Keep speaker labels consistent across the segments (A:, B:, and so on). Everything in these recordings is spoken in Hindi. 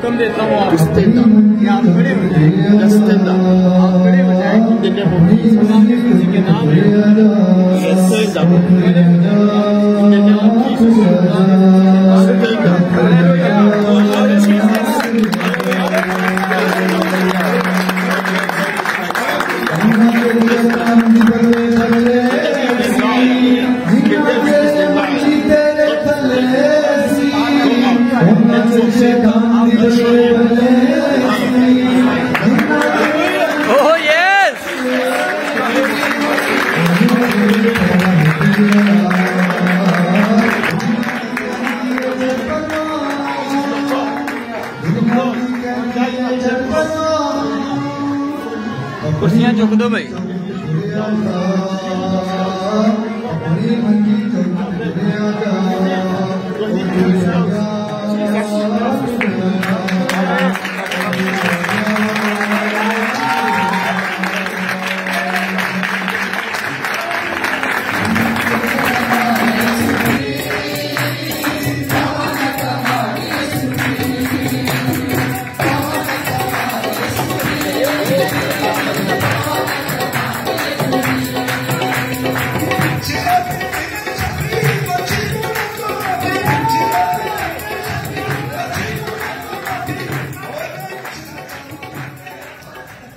A: हुक्म देता हूँ आप stand up, कि आप खड़े हो जाएं, just stand up, आप खड़े हो जाएं, in the name of Jesus, किसी के नाम में stand up, खड़े हो जाएं, in the name of Jesus, stand up, खड़े हो जाएं,
B: Oh yes! कुर्सियां झुक दो भाई।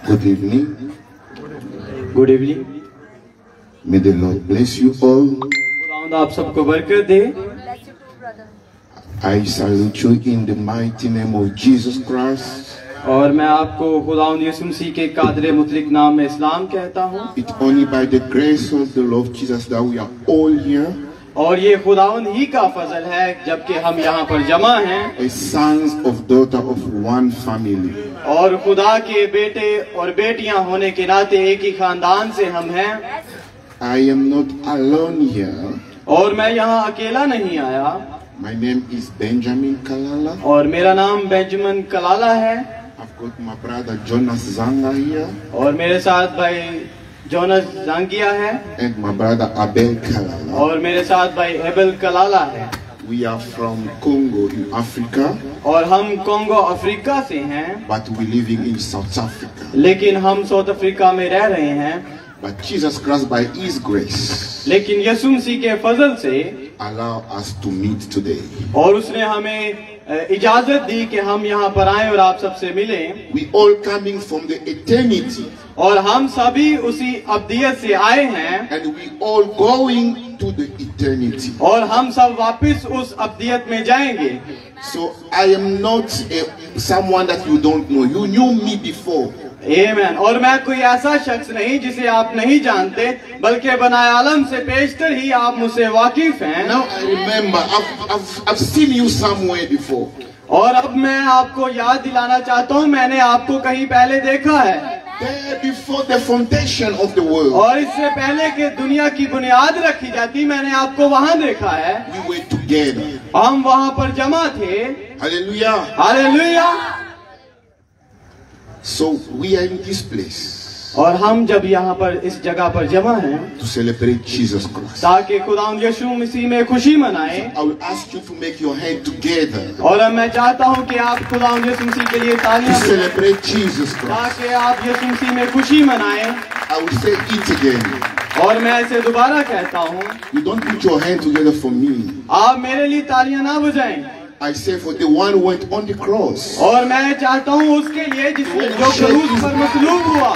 C: Good evening.
B: Good evening.
C: May the Lord bless you all.
B: खुदावंद आप सबको बरकत दे।
C: I salute you in the mighty name of Jesus Christ.
B: और मैं आपको खुदावंद यीशु मसीह के कादर मुतलिक नाम में इस्लाम कहता हूँ।
C: It's only by the grace of the Lord Jesus that we are all here,
B: और ये खुदावंद ही का फजल है जबकि हम यहाँ पर जमा हैं
C: as sons of daughter of one family.
B: और खुदा के बेटे और बेटियां होने के नाते एक ही खानदान से हम हैं।
C: I am not alone here.
B: और मैं यहाँ अकेला नहीं आया।
C: My name is Benjamin Kalala.
B: और मेरा नाम बेंजामिन कलाला है।
C: I've got my brother Jonas Zanga here
B: और मेरे साथ भाई जोनस जांगिया है।
C: and my brother Abel Kalala.
B: और मेरे साथ भाई एबल कलाला है।
C: We are from Congo in Africa,
B: और हम कोंगो अफ्रीका से हैं,
C: but we living in South Africa.
B: लेकिन हम साउथ अफ्रीका में रह रहे हैं।
C: But Jesus Christ, by His grace,
B: लेकिन यीशु मसीह के फजल से
C: allow us to meet today.
B: और उसने हमें इजाजत दी कि हम यहाँ पर आए और आप सबसे मिलें।
C: We all coming from the eternity,
B: और हम सभी उसी अब्दियत से आए हैं
C: and we all going to the eternity.
B: और हम सब वापस उस अब्दियत में जाएंगे।
C: So I am not someone that you don't know. You knew me before.
B: आमीन। और मैं कोई ऐसा शख्स नहीं जिसे आप नहीं जानते, बल्कि बनाए आलम से पेशतर ही आप मुझसे वाकिफ हैं।
C: Now I remember, I've seen you somewhere before.
B: और अब मैं आपको याद दिलाना चाहता हूँ, मैंने आपको कहीं पहले देखा है।
C: There before the foundation of the world.
B: और इससे पहले कि दुनिया की बुनियाद रखी जाती, मैंने आपको वहाँ देखा है।
C: We were together.
B: हम वहाँ पर जमा थे।
C: Hallelujah.
B: Hallelujah.
C: So we are in this place
B: और हम जब यहाँ पर इस जगह पर जमा हैं
C: to celebrate Jesus Christ.
B: ताकि खुदावंद यीशु मसीह में खुशी मनाएं।
C: I will ask you to make your hand together
B: और अब मैं चाहता हूँ कि आप खुदावंद यीशु मसीह के लिए
C: to
B: तालियां बजाएं,
C: celebrate Jesus Christ.
B: ताकि आप यीशु मसीह में खुशी मनाएं।
C: I will say it again.
B: और मैं इसे दोबारा कहता हूँ,
C: You don't put your hand together for me.
B: आप मेरे लिए तालियां ना बजाएं।
C: I say for the one who went on the cross.
B: और मैं चाहता हूँ उसके लिए जिसने जो क्रूस पर मसलूब हुआ,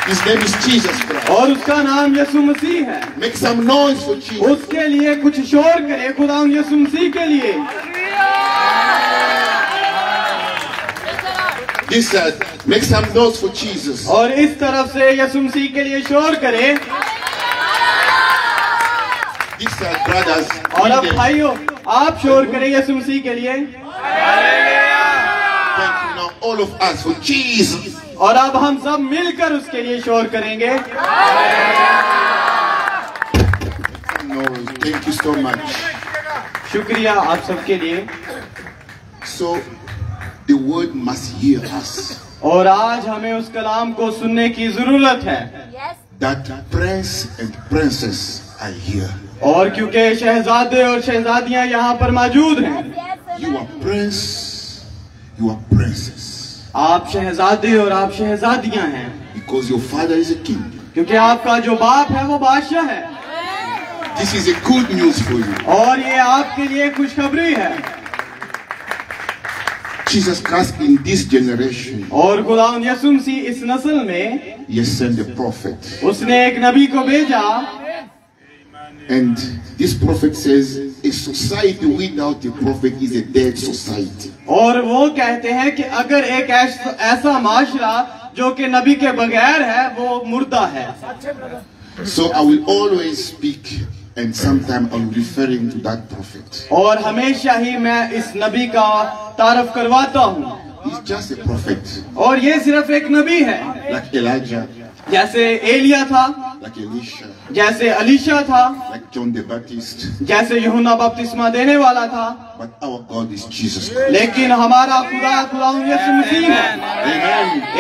C: His name is Jesus Christ.
B: और उसका नाम यीशु मसीह है।
C: Make some noise for Jesus.
B: उसके लिए कुछ शोर करे खुदावंद यीशु मसीह के लिए।
C: This side, make some noise for Jesus.
B: और इस तरफ से यीशु मसीह के लिए शोर करे।
C: This side, brothers.
B: और अब
C: lead them.
B: भाइयों, आप शोर करें यीशु मसीह के लिए।
C: Thank you now, all of us, for Jesus.
B: और अब हम सब मिलकर उसके लिए शोर करेंगे।
C: No, thank you so much.
B: शुक्रिया आप सबके लिए।
C: So, the word must hear us.
B: और आज हमें उस कलाम को सुनने की जरूरत है।
C: That prince and princess are here.
B: और क्योंकि शहजादे और शहजादियां यहाँ पर मौजूद हैं।
C: You are prince You are princes.
B: आप शहजादे और आप शहजादियां हैं,
C: Because your father is a king.
B: क्योंकि आपका जो बाप है वो बादशाह है।
C: This is a good news for you.
B: और ये आपके लिए खुशखबरी है।
C: Jesus Christ in this generation,
B: और खुदावंद यीशु मसीह इस नस्ल में
C: He sent a prophet.
B: उसने एक नबी को भेजा,
C: And this prophet says a society without a prophet is a dead society.
B: और वो कहते हैं कि अगर एक ऐसा माशरा जो कि नबी के बगैर है वो मुर्दा है।
C: So I will always speak, and sometimes I'm referring to that prophet.
B: और हमेशा ही मैं इस नबी का तारफ करवाता हूँ।
C: He's just a prophet,
B: और ये सिर्फ एक नबी है,
C: like Elijah,
B: जैसे एलिया था,
C: like Elisha,
B: जैसे अलीशा था,
C: like John the Baptist.
B: जैसे यूहन्ना बपतिस्मा देने वाला था।
C: But our God is Jesus Christ.
B: लेकिन हमारा खुदावंद यीशु मसीह है।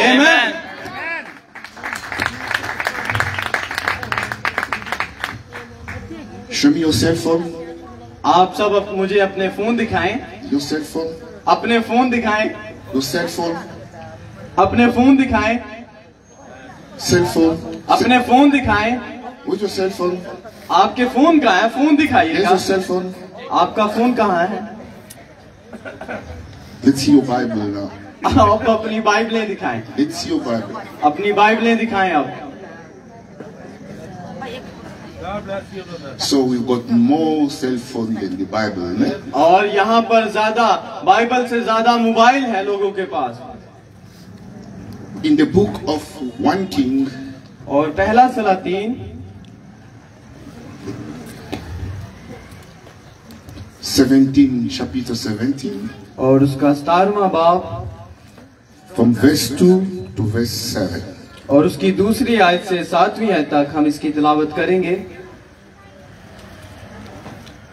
C: Amen.
B: आमीन।
C: Show me your cell phone.
B: आप सब मुझे अपने फोन दिखाएं,
C: Your cell phone.
B: अपने फोन दिखाएं,
C: Your cell phone.
B: अपने फोन दिखाएं,
C: Cell phone.
B: अपने फोन दिखाएं।
C: What's your cell phone?
B: आपके फोन कहाँ है? Phone
C: Here's
B: दिखाइएगा।
C: your cell phone.
B: आपका फोन कहाँ है?
C: Let's see your Bible now.
B: आप अपनी बाइबलें दिखाएं,
C: Let's see your Bible.
B: अपनी बाइबलें दिखाएं अब।
C: So we've got more cell phone than the Bible, isn't it?
B: और यहाँ पर ज्यादा बाइबल से ज्यादा मोबाइल है लोगों के पास।
C: In the book of 1 King,
B: और पहला सलातीन
C: 17, chapter 17,
B: और उसका 17वां बाब
C: from verse 2 to verse 7.
B: और उसकी दूसरी आयत से 7वीं आयत तक हम इसकी तिलावत करेंगे।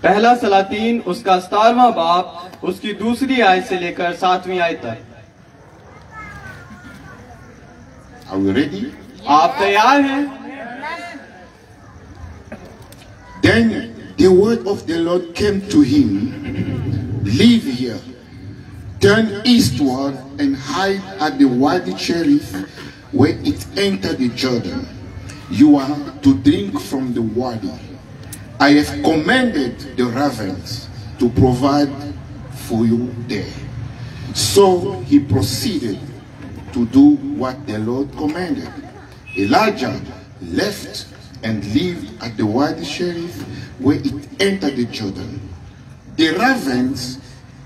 B: पहला सलातीन उसका 17वां बाब उसकी दूसरी आयत से लेकर 7वीं आयत तक।
C: Are we ready?
B: आप तैयार हैं?
C: Then the word of the Lord came to him, "Leave here, turn eastward and hide at the Wadi Cherith, where it entered the Jordan. You are to drink from the Wadi. I have commanded the ravens to provide for you there." So he proceeded to do what the Lord commanded. Elijah left and lived at the Wadi Cherith, where it entered the Jordan. The ravens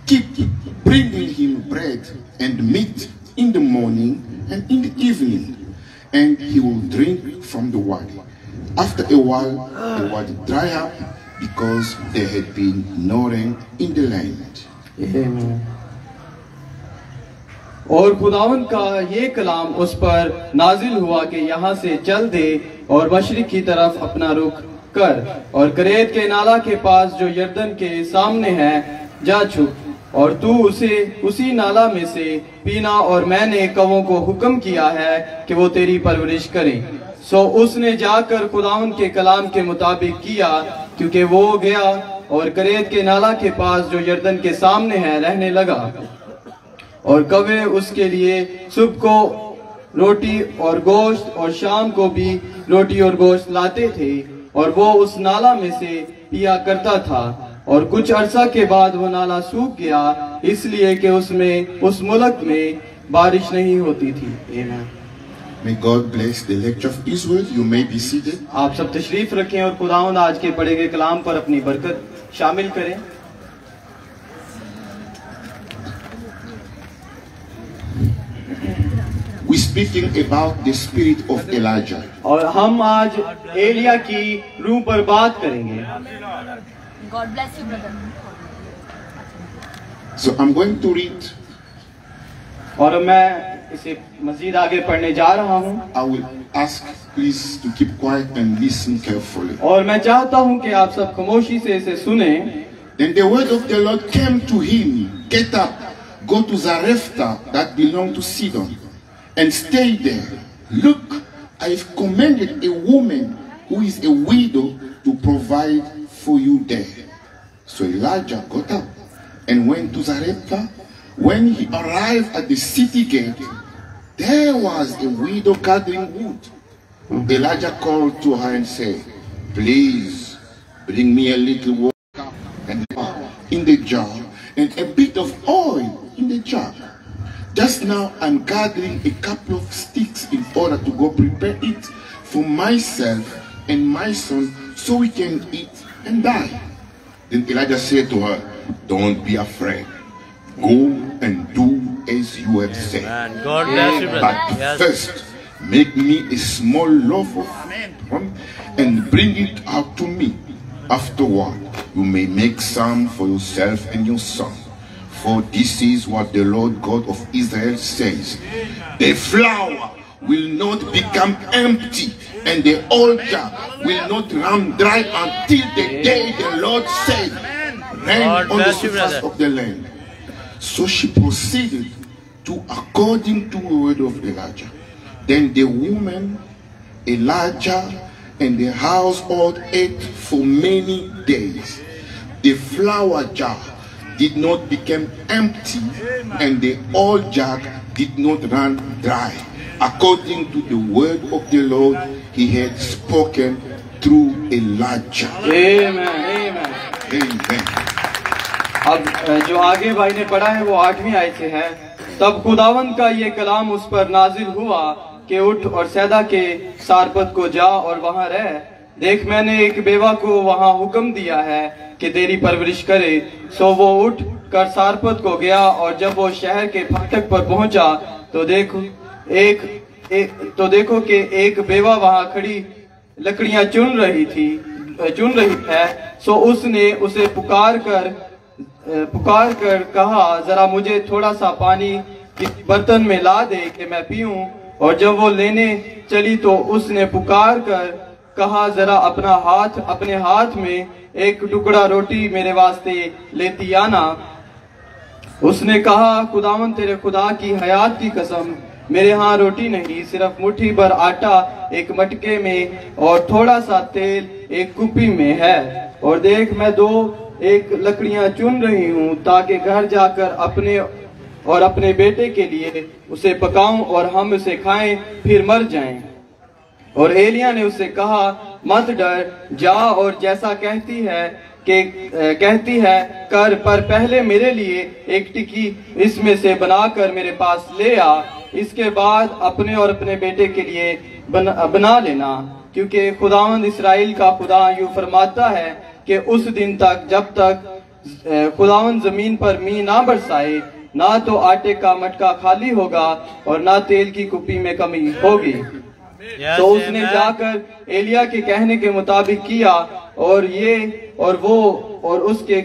C: keep bringing him bread and meat in the morning and in the evening, and he will drink from the wadi. After a while, the wadi dried up because there had been no rain in the land.
B: और खुदावंद का ये कलाम उस पर नाजिल हुआ कि यहाँ से चल दे और मशरिक की तरफ अपना रुख कर और करेत के नाला के पास जो यर्दन के सामने है जा छुप और तू उसी नाला में से पीना और मैंने कवों को हुक्म किया है कि वो तेरी परवरिश करें। सो उसने जाकर खुदावंद के कलाम के मुताबिक किया, क्योंकि वो गया और करेत के नाला के पास जो यर्दन के सामने है रहने लगा। और कवे उसके लिए सुबह को रोटी और गोश्त और शाम को भी रोटी और गोश्त लाते थे, और वो उस नाला में से पिया करता था। और कुछ अरसा के बाद वो नाला सूख गया, इसलिए कि उसमें उस मुल्क में बारिश नहीं होती थी। आमीन।
C: May God bless the lecture of His word. You may be seated.
B: आप सब तशरीफ रखें और खुदावंद आज के पढ़े गए कलाम पर अपनी बरकत शामिल करें।
C: We're speaking about the spirit of Elijah.
B: और हम आज एलिया की रूह पर बात करेंगे।
D: God bless you, brother.
C: So I'm going to read.
B: और मैं इसे मजीद आगे पढ़ने जा रहा हूँ।
C: I will ask please to keep quiet and listen carefully.
B: और मैं चाहता हूँ कि आप सब खामोशी से इसे सुने।
C: Then the word of the Lord came to him, "Get up, go to Zarephath that belonged to Sidon, and stay there. Look, I have commanded a woman who is a widow to provide for you there." So Elijah got up and went to Zarephath, When he arrived at the city gate, there was a widow gathering wood. Elijah called to her and said, "Please bring me a little water and in the jar and a bit of oil in the jar. Just now I'm gathering a couple of sticks in order to go prepare it for myself and my son so we can eat and die." Then Elijah said to her, "Don't be afraid. Go and do as you have said.
A: God bless you, brother.
C: But
A: Yes.
C: first, make me a small loaf of bread and bring it out to me. Afterward, you may make some for yourself and your son. For this is what the Lord God of Israel says. The flour will not become empty, and the oil jar will not run dry until the day the Lord said, rain
A: God
C: on the
A: bless you,
C: surface
A: brother.
C: of the land." So she proceeded to according to the word of Elijah. Then the woman, Elijah, and the household ate for many days. The flour jar did not become empty, and the oil jar did not run dry, according to the word of the Lord he had spoken through Elijah.
B: Amen, amen.
C: Amen.
B: अब जो आगे भाई ने पढ़ा है वो 8वीं आयत से है। तब खुदावंद का ये कलाम उस पर नाजिल हुआ कि उठ और सैदा के सारपत को जा और वहां रह। देख, मैंने एक बेवा को वहां हुक्म दिया है कि तेरी परवरिश करे। सो वो उठ कर सारपत को गया, और जब वो शहर के फाटक पर पहुंचा तो देखो कि एक बेवा वहां खड़ी लकड़ियां चुन रही है। सो उसने उसे पुकार कर कहा, जरा मुझे थोड़ा सा पानी किस बर्तन में ला दे कि मैं पीऊं। और जब वो लेने चली तो उसने पुकार कर कहा, जरा अपने हाथ में एक टुकड़ा रोटी मेरे वास्ते लेती आना। उसने कहा, खुदावन तेरे खुदा की हयात की कसम, मेरे यहाँ रोटी नहीं, सिर्फ मुट्ठी भर आटा एक मटके में और थोड़ा सा तेल एक कुप्पी में है। और देख, मैं एक लकड़ियां चुन रही हूँ ताकि घर जाकर अपने बेटे के लिए उसे पकाऊं और हम उसे खाएं, फिर मर जाएं। और एलिया ने उससे कहा, मत डर, जा और जैसा कहती है कर, पर पहले मेरे लिए एक टिक्की इसमें से बनाकर मेरे पास ले आ। इसके बाद अपने और अपने बेटे के लिए बना लेना, क्योंकि खुदावंद इस्राएल का खुदा यूं फरमाता है कि उस दिन तक जब तक खुदावंद जमीन पर मींह ना बरसाए, ना तो आटे का मटका खाली होगा और ना तेल की कुप्पी में कमी होगी। तो उसने जाकर एलिया के कहने के मुताबिक किया, और उसके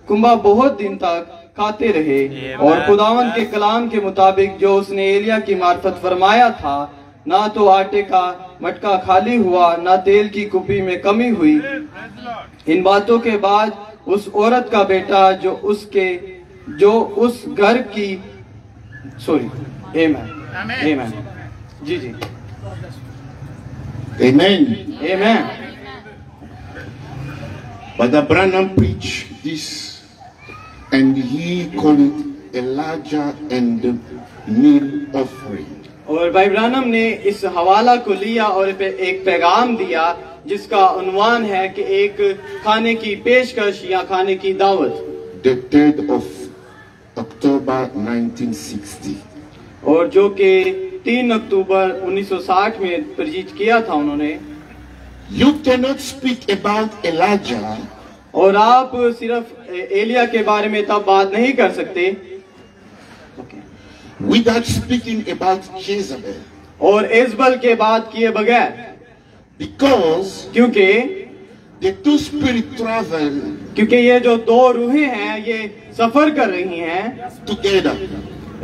B: कुंबा बहुत दिन तक खाते रहे। और खुदावंद के कलाम के मुताबिक जो उसने एलिया की मार्फत फरमाया था, ना तो आटे का मटका खाली हुआ, ना तेल की कुप्पी में कमी हुई। इन बातों के बाद उस औरत का बेटा जो उस घर की आमेन जी
C: Amen.
B: Amen.
C: Brother Branham preached this, and he called it Elijah and the meal offering.
B: और भाई ब्रानम ने इस हवाला को लिया और एक पैगाम दिया जिसका उन्वान है कि एक खाने की पेशकश या खाने की दावत।
C: The 3rd of October 1960.
B: और जो कि 3 अक्टूबर 1960 में प्रजित किया था उन्होंने।
C: You cannot speak about Elijah
B: और आप सिर्फ एलिया के बारे में तब बात नहीं कर सकते
C: without speaking about Jezebel,
B: और इज़बल के बात किए बगैर,
C: because
B: क्योंकि
C: the two spirits travel
B: ये जो दो रूहें हैं ये सफर कर रही हैं
C: together.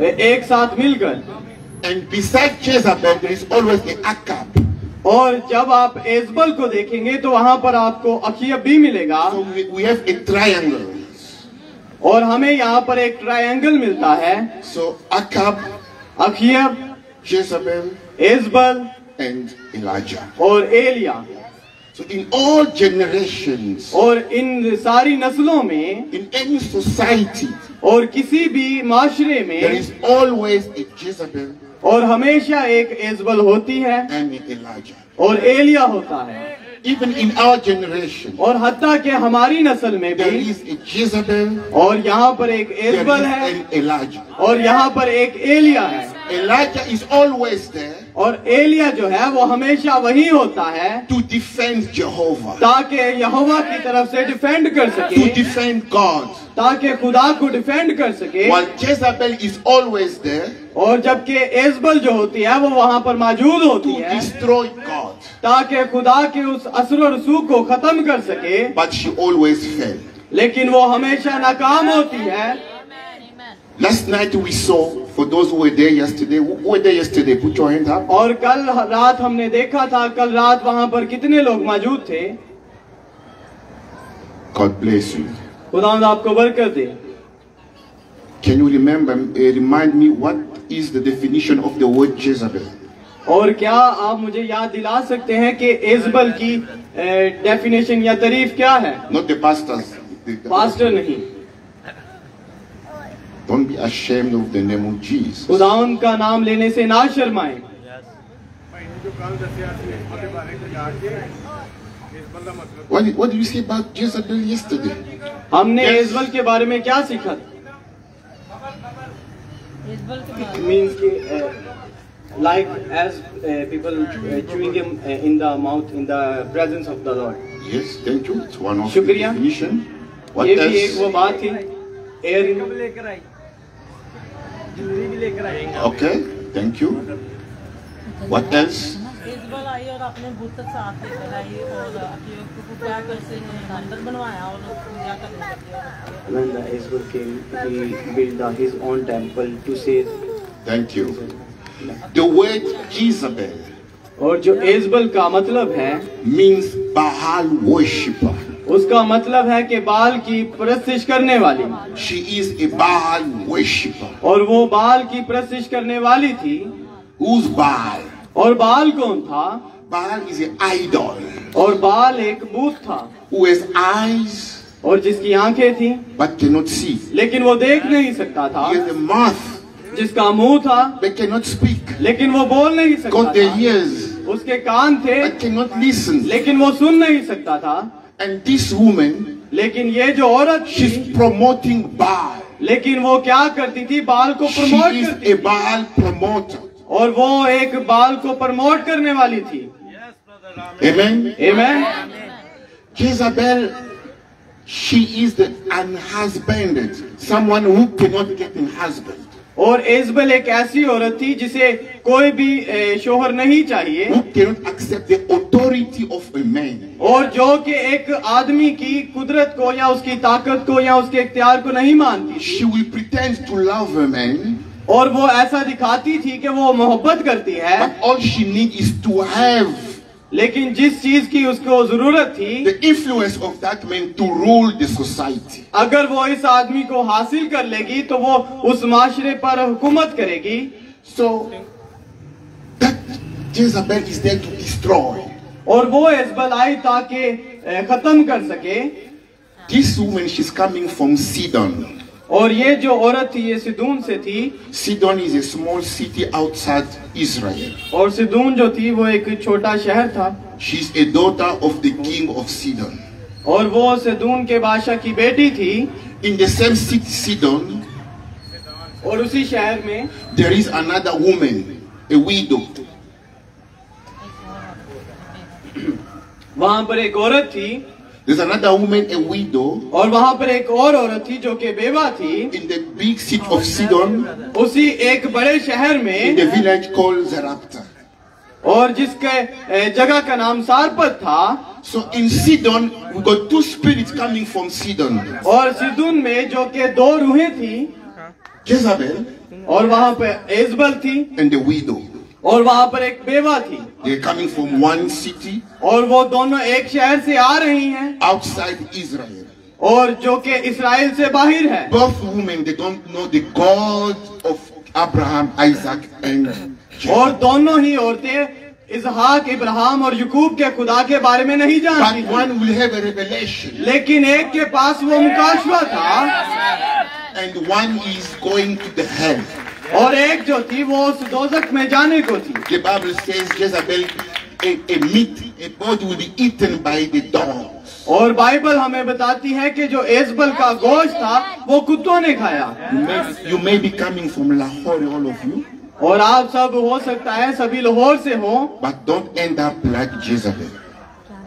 B: एक साथ मिलकर।
C: And beside Jezebel there is always an Akab.
B: और जब आप इज़बल को देखेंगे तो वहां पर आपको अखीयब भी मिलेगा।
C: So we have a triangle.
B: और हमें यहाँ पर एक ट्रायंगल मिलता है।
C: So Akab,
B: अखीयब,
C: Jezebel,
B: इज़बल
C: and Elijah.
B: और Elia.
C: So in all generations,
B: और इन सारी नस्लों में,
C: in any society,
B: और किसी भी माशरे
C: there
B: में,
C: is always a Jezebel
B: और हमेशा एक एजबल होती है
C: and an Elijah.
B: और एलिया होता है।
C: Even in our generation,
B: और हत्ता के हमारी नस्ल में
C: there
B: भी,
C: is a Jezebel,
B: और यहाँ पर एक
C: there
B: एजबल
C: is
B: है
C: an Elijah.
B: और यहाँ पर एक एलिया है।
C: Elijah is always there
B: और एलिया जो है वो हमेशा वही होता है
C: to defend Jehovah,
B: ताकि यहोवा की तरफ से डिफेंड कर
C: to
B: सके,
C: defend God.
B: ताकि खुदा को डिफेंड कर सके।
C: While Jezebel is always there
B: और जबकि एजबल जो होती है वो वहाँ पर मौजूद होती
C: to
B: है
C: destroy God,
B: ताकि खुदा के उस असर और रसूख को खत्म कर सके,
C: but she always failed.
B: लेकिन वो हमेशा नाकाम होती है।
C: Last night we saw, for those who were there yesterday, who were there yesterday, put your hand up.
B: और कल रात हमने देखा था, कल रात वहाँ पर कितने लोग मौजूद थे।
C: God bless you.
B: खुदावंद आपको बरकत दे।
C: Can you remember, remind me what is the definition of the word Jezebel?
B: और क्या आप मुझे याद दिला सकते हैं कि एजबल की डेफिनेशन या तारीफ क्या है?
C: Not the pastors.
B: पास्टर नहीं।
C: Don't be ashamed of the name of Jesus.
B: खुदावंद का नाम लेने से ना शर्माएं।
C: What did you say about Jezebel yesterday?
B: हमने
C: Yes.
B: एजबल के बारे में क्या सीखा? मीन्स कि like as people chewing him in the mouth in the presence of the Lord.
C: Yes, thank you. It's one of the
B: शुक्रिया।
C: definition. What
B: ये भी एक
C: else?
B: वो बात थी। Air
C: Okay, thank you. What else?
E: इजबल आई और अपने बुत साथ लेकर आई और को क्या कर से मंदिर बनवाया और पूजा करने लगे।
B: When the Ezbal came, he built his own temple to say.
C: Thank you. The word Jezebel
B: और जो एजबल का मतलब है,
C: means Baal worshipper.
B: उसका मतलब है कि बाल की परस्तिश करने वाली।
C: She is a Baal worshipper.
B: और वो बाल की परस्तिश करने वाली थी।
C: Who's Baal?
B: और बाल कौन था?
C: Baal is an idol
B: और बाल एक बूत था
C: who has eyes
B: और जिसकी आंखें थी
C: but cannot see.
B: लेकिन वो देख नहीं सकता था,
C: He has a mouth
B: जिसका मुंह था
C: but cannot speak.
B: लेकिन वो बोल नहीं सकता
C: Got the
B: था,
C: ears
B: उसके कान थे
C: but cannot listen.
B: लेकिन वो सुन नहीं सकता था।
C: And this woman,
B: लेकिन ये जो औरत
C: she's
B: थी,
C: promoting Baal.
B: लेकिन वो क्या करती थी? बाल को
C: She
B: प्रमोट
C: is
B: करती
C: a
B: थी
C: Baal promoter.
B: और वो एक बाल को प्रमोट करने वाली थी।
C: Amen.
B: Amen.
C: Jezebel, she is the unhusbanded, someone who cannot get a husband,
B: और एजबल एक ऐसी औरत थी जिसे कोई भी शोहर नहीं चाहिए
C: who cannot accept the authority of a man.
B: और जो कि एक आदमी की कुदरत को या उसकी ताकत को या उसके इख्तियार को नहीं मानती।
C: She will pretend to love a man,
B: और वो ऐसा दिखाती थी कि वो मोहब्बत करती है,
C: but all she needs is to have
B: लेकिन जिस चीज की उसको जरूरत थी,
C: the influence of that man to rule the society.
B: अगर वो इस आदमी को हासिल कर लेगी तो वो उस माशरे पर हुकूमत करेगी।
C: So that Jezebel is there to destroy.
B: और वो एजबल आई ताकि खत्म कर सके।
C: This woman, she's coming from Sidon.
B: और ये जो औरत थी ये सिदून से थी,
C: Sidon is a small city outside Israel.
B: और सिदून जो थी वो एक छोटा शहर था
C: She's a daughter of the king of Sidon.
B: और वो सिदून के बादशाह की बेटी थी।
C: In the same city, Sidon,
B: और उसी शहर में
C: there is another woman, a widow.
B: वहां पर एक औरत थी
C: There's another woman, a widow,
B: और वहां पर एक और औरत थी जो कि बेवा थी।
C: in the big city of Sidon,
B: उसी एक बड़े शहर
C: in
B: में
C: the village called Zarephath.
B: और जिसके जगह का नाम सारपत था।
C: So in Sidon, we got two spirits coming from Sidon.
B: और सिदून में जो कि दो रूहें थी,
C: Jezebel
B: और वहां पर एजबल थी
C: and the widow.
B: और वहां पर एक बेवा थी।
C: They're coming from one city
B: और वो दोनों एक शहर से आ रही हैं
C: outside Israel.
B: और जो कि इसराइल से बाहर है।
C: Both women, they don't know the God of Abraham, Isaac, and
B: और
C: Jacob.
B: दोनों ही औरतें इसहाक, इब्राहिम और यकूब के खुदा के बारे में नहीं जानती
C: But
B: थी,
C: one will have a revelation,
B: लेकिन एक के पास वो मुकाशवा था
C: and one is going to the hell.
B: और एक जो थी वो उस दोजख में जाने को थी।
C: The Bible says Jezebel, a body will be eaten by the dogs.
B: और बाइबल हमें बताती है कि जो एजबल का गोश्त था वो कुत्तों ने खाया।
C: You may be coming from Lahore, all of you,
B: और आप सब हो सकता है सभी लाहौर से हो,
C: but don't end up like Jezebel.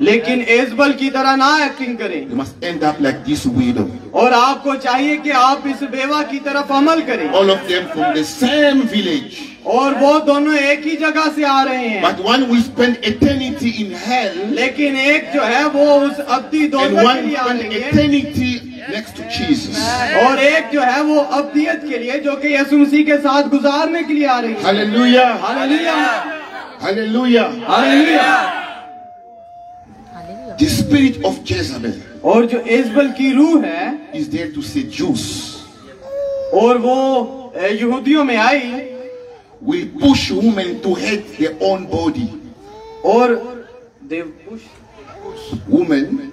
B: लेकिन एजबल की तरह ना एक्टिंग करें।
C: You must end up like this widow.
B: और आपको चाहिए कि आप इस बेवा की तरफ अमल करें।
C: All of them from the same village.
B: और वो दोनों एक ही जगह से आ रहे हैं,
C: But one will spend eternity in hell,
B: लेकिन एक जो है वो उस अब्दी
C: and
B: दोजख
C: one
B: के लिए
C: will spend
B: आएंगे,
C: eternity next to Jesus.
B: और एक जो है वो अब्दियत के लिए जो कि यीशु मसीह के साथ गुजारने के लिए आ रही है।
C: Hallelujah.
B: Hallelujah,
C: Hallelujah.
B: Hallelujah.
C: The spirit of Jezebel
B: और जो एजबल की रूह है
C: is there to seduce,
B: और वो यहूदियों में आई
C: will push women to hate their own body.
B: और
C: Women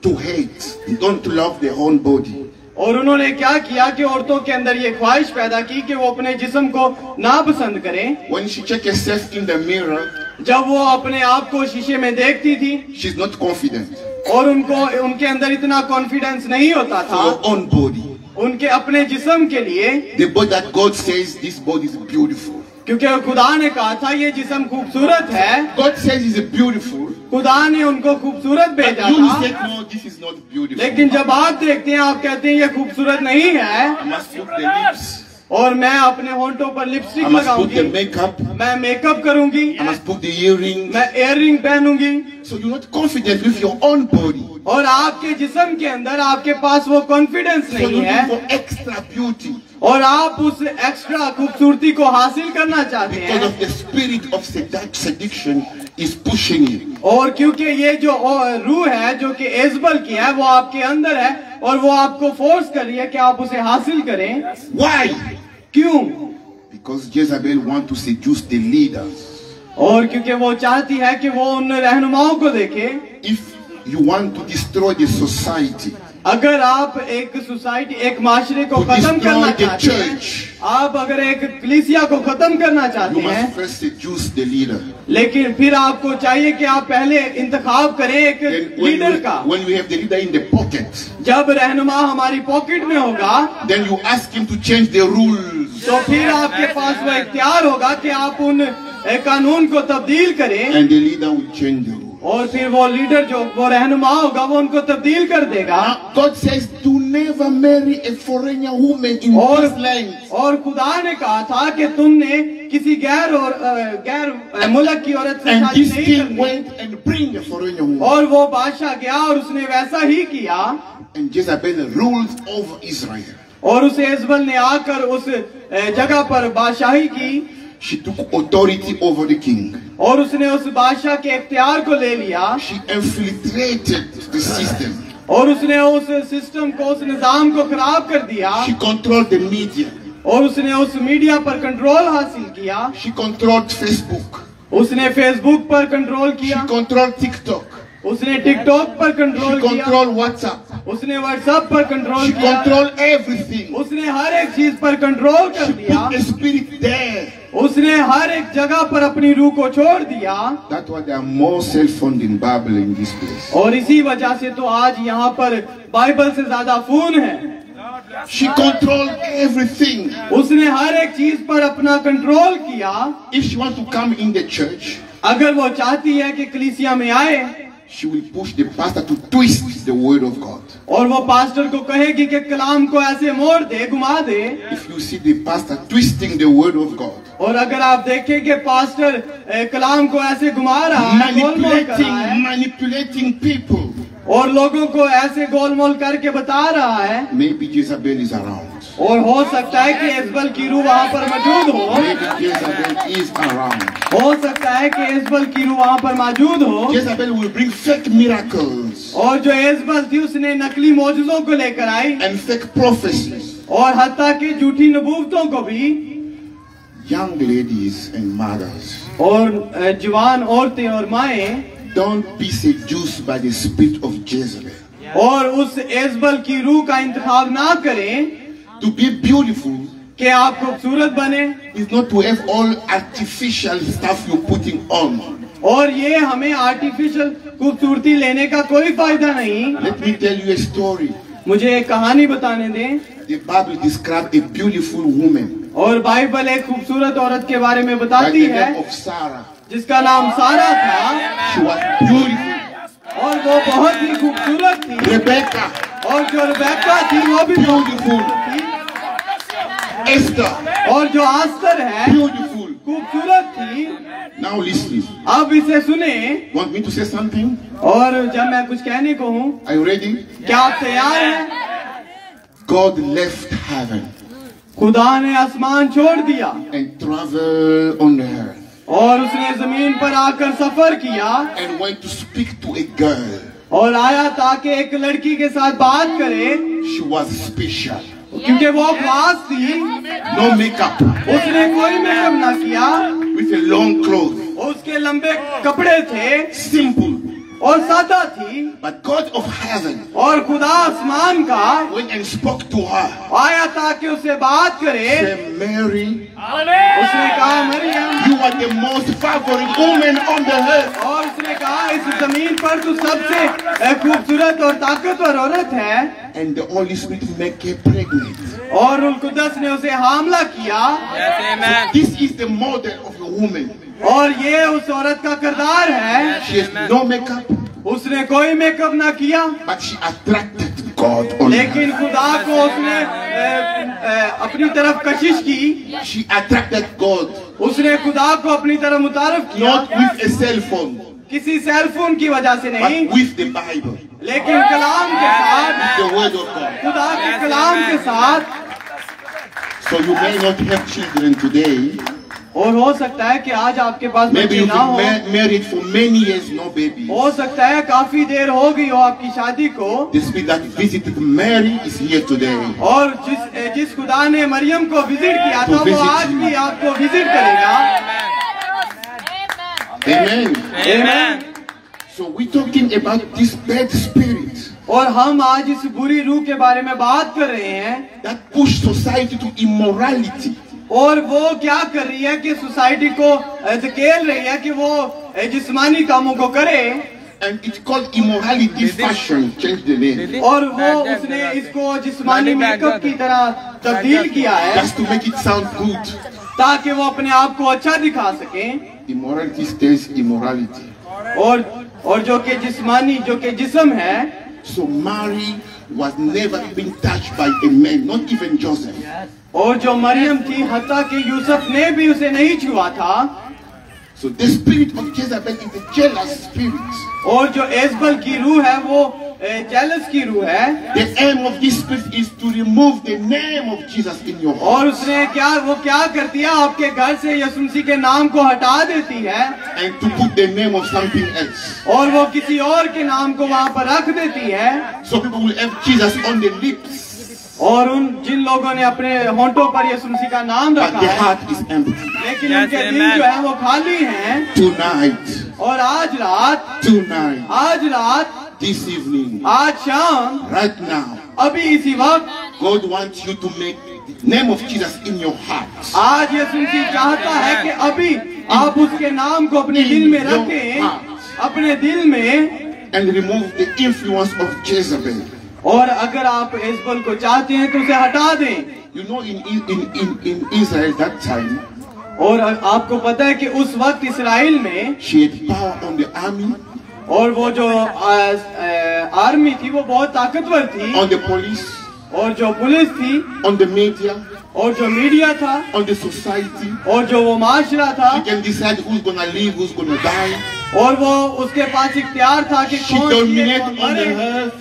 C: to hate, don't love their own body.
B: और उन्होंने क्या किया कि औरतों के अंदर ये ख्वाहिश पैदा की कि वो अपने जिस्म को नापसंद करें।
C: When she check herself in the mirror,
B: जब वो अपने आप को शीशे में देखती थी
C: she's not confident
B: और उनके अंदर इतना कॉन्फिडेंस नहीं होता
C: for her
B: था
C: own body.
B: उनके अपने जिस्म के लिए,
C: The body that God says this body is beautiful.
B: क्योंकि खुदा ने कहा था ये जिस्म खूबसूरत है।
C: God says it's beautiful.
B: खुदा ने उनको खूबसूरत
C: But
B: भेजा
C: you
B: था,
C: said no, this is not beautiful.
B: लेकिन जब आप देखते हैं आप कहते हैं ये खूबसूरत नहीं है।
C: I must put the lips.
B: और मैं अपने होंठों पर
C: I
B: lipstick
C: must put the
B: लगाऊंगी,
C: makeup.
B: मैं मेकअप करूंगी,
C: I must put the earrings.
B: मैं earring पहनूंगी।
C: So you're not confident with your own body.
B: और आपके जिस्म के अंदर आपके पास वो कॉन्फिडेंस
C: So
B: नहीं
C: you're
B: है,
C: looking for extra beauty
B: और आप उस एक्स्ट्रा खूबसूरती को हासिल करना चाहते
C: because
B: हैं।
C: of the spirit of seduction is pushing you.
B: और क्योंकि ये जो रूह है जो कि एजबल की है वो आपके अंदर है और वो आपको फोर्स कर रही है कि आप उसे हासिल करें।
C: Why?
B: क्यों?
C: Because Jezebel wants to seduce the leaders.
B: और क्योंकि वो चाहती है कि वो उन रहनुमाओं को देखे।
C: If you want to destroy the society,
B: अगर आप एक सोसाइटी, एक माशरे को
C: to
B: खत्म करना
C: destroy the
B: चाहते हैं,
C: church,
B: आप अगर एक कलीसिया को खत्म करना चाहते
C: you
B: हैं,
C: must first seduce the leader.
B: लेकिन फिर आपको चाहिए कि आप पहले इंतखाब करें एक
C: Then
B: लीडर का।
C: when we have the leader in the pocket,
B: जब रहनुमा हमारी पॉकेट में होगा
C: then you ask him to change the rules,
B: तो फिर आपके पास वो इख्तियार होगा कि आप उन कानून को तब्दील करें,
C: and the leader will change the rules.
B: और फिर वो लीडर जो वो रहनुमा होगा वो उनको तब्दील कर देगा।
C: Now, God says to never marry a foreigner woman in
B: और
C: this land.
B: और खुदा ने कहा था कि तुमने किसी गैर मुल्क की औरत से
C: And
B: शादी
C: this
B: नहीं
C: king
B: करनी।
C: went and bring a foreigner woman.
B: और वो बादशाह गया और उसने वैसा ही किया,
C: And Jezebel rules over Israel.
B: और उस एजबल ने आकर उस जगह पर बादशाही की,
C: She took authority over the king.
B: और उसने उस बादशाह के इख्तियार को ले लिया,
C: She infiltrated the system.
B: और उसने उस सिस्टम को, उस निजाम को खराब कर दिया,
C: She controlled the media.
B: और उसने उस मीडिया पर कंट्रोल हासिल किया।
C: She controlled Facebook.
B: उसने फेसबुक पर कंट्रोल
C: She
B: किया,
C: controlled TikTok.
B: उसने टिकटॉक पर
C: She
B: कंट्रोल किया,
C: controlled WhatsApp.
B: उसने व्हाट्सएप पर कंट्रोल
C: She
B: किया,
C: controlled everything.
B: उसने हर एक चीज पर कंट्रोल कर
C: She
B: दिया,
C: put a spirit there.
B: उसने हर एक जगह पर अपनी रूह को छोड़ दिया।
C: That's why there are more cell phones in Bible in this place.
B: और इसी वजह से तो आज यहाँ पर बाइबल से ज्यादा फोन है।
C: She controlled everything.
B: उसने हर एक चीज पर अपना कंट्रोल किया।
C: If she wants to come in the church,
B: अगर वो चाहती है कि कलीसिया में आए,
C: she will push the pastor to twist the word of God.
B: और वो पास्टर को कहेगी कि कलाम को ऐसे मोड़ दे, घुमा दे।
C: If you see the pastor twisting the word of God,
B: और अगर आप देखें कि पास्टर कलाम को ऐसे घुमा रहा है, गोलमोल कर रहा है,
C: manipulating people,
B: और लोगों को ऐसे गोलमोल करके बता रहा है,
C: maybe Jezebel is around.
B: और हो सकता है कि एजबल की रूह वहाँ पर मौजूद हो,
C: Maybe Jezebel is around.
B: हो सकता है कि एजबल की रूह वहाँ पर मौजूद हो।
C: Jezebel will bring fake miracles
B: और जो एजबल थी उसने नकली मौजूदों को लेकर आई,
C: and fake prophecies.
B: और हत्ता की झूठी नबूवतों को भी।
C: Young ladies and mothers,
B: और जवान औरतें और माएं
C: don't be seduced by the spirit of Jezebel.
B: और उस एजबल की रूह का इंतखाब ना करें
C: To be beautiful
B: कि आप खूबसूरत बने,
C: is not to have all artificial stuff you're putting on.
B: और ये हमें आर्टिफिशियल खूबसूरती लेने का कोई फायदा नहीं।
C: Let me tell you a story.
B: मुझे एक कहानी बताने दें।
C: The Bible describes a beautiful woman
B: और बाइबल एक खूबसूरत औरत के बारे में
C: by
B: बताती
C: the
B: है
C: name of Sarah.
B: जिसका नाम सारा था
C: She was beautiful.
B: और वो बहुत ही खूबसूरत थी।
C: Rebecca,
B: और जो रेबेक्का थी वो भी बहुत
C: beautiful.
B: खूबसूरत थी।
C: Esther,
B: और जो आस्तर है
C: beautiful.
B: खूबसूरत थी।
C: Now listen.
B: अब इसे सुने।
C: Want me to say something?
B: और जब मैं कुछ कहने को हूँ,
C: Are you ready?
B: क्या आप तैयार हैं?
C: God left heaven
B: खुदा ने आसमान छोड़ दिया
C: and traveled on the earth
B: और उसने जमीन पर आकर सफर किया
C: and went to speak to a girl.
B: और आया ताकि एक लड़की के साथ बात करे,
C: She was special.
B: क्योंकि वो खास थी।
C: No makeup,
B: उसने कोई मेकअप ना किया,
C: with a long clothes.
B: उसके लंबे कपड़े थे
C: Simple.
B: और सादा थी।
C: But God of heaven
B: और खुदा आसमान का
C: went and spoke to her.
B: आया ताकि उससे बात करे।
C: Said, Mary,
B: उसने कहा Maryam,
C: you are the most favored woman on the earth.
B: और उसने कहा इस जमीन पर तू सबसे खूबसूरत और ताकतवर औरत है।
C: And the Holy Spirit make her pregnant.
B: और रुल कुदस ने उसे हामला किया।
C: This is the model of a woman.
B: और ये उस औरत का किरदार है।
C: She has no makeup,
B: उसने कोई मेकअप ना किया,
C: but she attracted God on
B: लेकिन
C: her.
B: खुदा को उसने अपनी तरफ कशिश की।
C: She attracted God,
B: उसने खुदा को अपनी तरफ मुतारफ किया,
C: not with a cell phone,
B: किसी सेल फोन की वजह से नहीं,
C: but with the Bible,
B: लेकिन कलाम के साथ,
C: the word of God.
B: खुदा के कलाम के साथ।
C: So you may not have children today.
B: और हो सकता है कि आज आपके पास
C: Maybe
B: बच्चे
C: you've
B: ना हो,
C: been married for many years, no baby.
B: हो सकता है काफी देर हो गई हो आपकी शादी को।
C: The spirit that visited Mary is here today.
B: और जिस खुदा ने मरियम को विजिट किया था, वो आज भी आपको विजिट करेगा।
C: Amen.
B: Amen.
C: So we're talking about this bad spirit
B: और हम आज इस बुरी रूह के बारे में बात कर रहे हैं।
C: that push society to immorality.
B: और वो क्या कर रही है कि सोसाइटी को धकेल रही है कि वो जिस्मानी कामों को करे।
C: And it's called immorality fashion. Change the name.
B: और वो उसने इसको जिस्मानी मेकअप की तरह तब्दील किया है
C: Just to make it sound good.
B: ताकि वो अपने आप को अच्छा दिखा सके।
C: Immorality stays immorality.
B: और जो कि जिस्मानी, जो कि जिस्म है।
C: So Mary was never been touched by a man, not even Joseph.
B: और जो मरियम थी, हत्ता कि यूसुफ ने भी उसे नहीं छुआ था।
C: So the spirit of Jezebel is a jealous spirit.
B: और जो एजबल की रूह है वो जेलस की रूह है।
C: The aim of this spirit is to remove the name of Jesus in your heart.
B: और उसने वो क्या करती है, आपके घर से यीशु मसीह के नाम को हटा देती है
C: And to put the name of something else.
B: और वो किसी और के नाम को वहाँ पर रख देती है।
C: So people will have Jesus on the lips,
B: और जिन लोगों ने अपने होंठों पर यीशु मसीह का नाम
C: but
B: रखा
C: the
B: है,
C: heart is empty.
B: लेकिन उनके दिल जो है वो खाली हैं।
C: Tonight,
B: और आज रात,
C: this evening,
B: आज शाम,
C: right now,
B: अभी इसी वक्त
C: God wants you to make the name of Jesus in your heart.
B: आज यीशु मसीह चाहता है कि अभी आप उसके नाम को अपने दिल में रखें, अपने दिल में,
C: And remove the influence of Jezebel.
B: और अगर आप एजबल को चाहते हैं तो उसे हटा दें।
C: You know, in Israel that time,
B: और आपको पता है कि उस वक्त इसराइल में,
C: she had power on the army,
B: और वो जो आर्मी थी वो बहुत ताकतवर थी,
C: on the police,
B: और जो पुलिस थी,
C: on the media,
B: और जो मीडिया था,
C: on the society.
B: और जो वो माशरा था,
C: She can decide who's gonna live, who's gonna die.
B: और वो उसके पास इख्तियार था कि
C: She
B: कौन
C: dominates
B: जिए,
C: on the
B: मरे।
C: earth.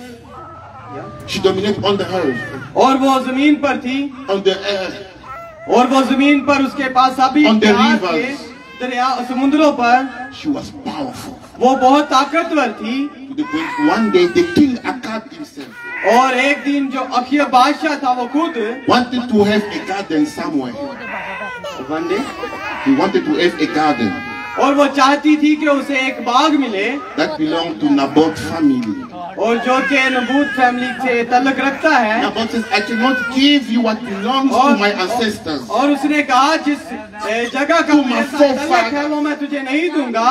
C: She dominates on the earth,
B: और वो जमीन पर थी,
C: on the earth,
B: और वो जमीन पर उसके पास सभी
C: On the
B: इख्तियार थे।
C: rivers.
B: दरिया, समुद्रों पर
C: she was powerful.
B: वो बहुत ताकतवर थी।
C: To the point one day the king Akkad himself
B: और एक दिन जो अखिया बादशाह था वो खुद
C: wanted to have a garden somewhere.
B: One day
C: He wanted to have a garden.
B: और वो चाहती थी कि उसे एक बाग मिले
C: that belonged to Naboth family.
B: और जो कि नबूत फैमिली से ताल्लुक रखता है।
C: Naboth says, I cannot give you what belongs to my ancestors.
B: और उसने कहा जिस जगह का ताल्लुक है वो मैं तुझे नहीं दूंगा।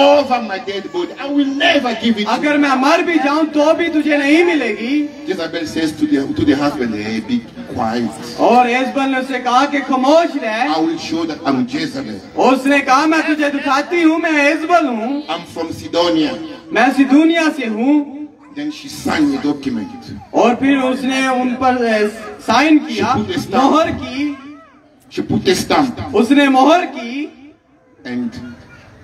C: Over my dead body, I will never give it to
B: अगर
C: you.
B: मैं मर भी जाऊं तो भी तुझे नहीं मिलेगी।
C: Jezebel says to the husband, hey, be quiet.
B: और एजबल ने उसे कहा कि खामोश रह।
C: I will show that I'm Jezebel.
B: और उसने कहा मैं तुझे दिखाती हूँ मैं एजबल हूँ।
C: I'm from Sidonia.
B: मैं सिदोनिया से हूँ।
C: Then she signed the document.
B: और फिर उसने उन पर साइन किया, मोहर की।
C: She put a stamp.
B: उसने मोहर की।
C: And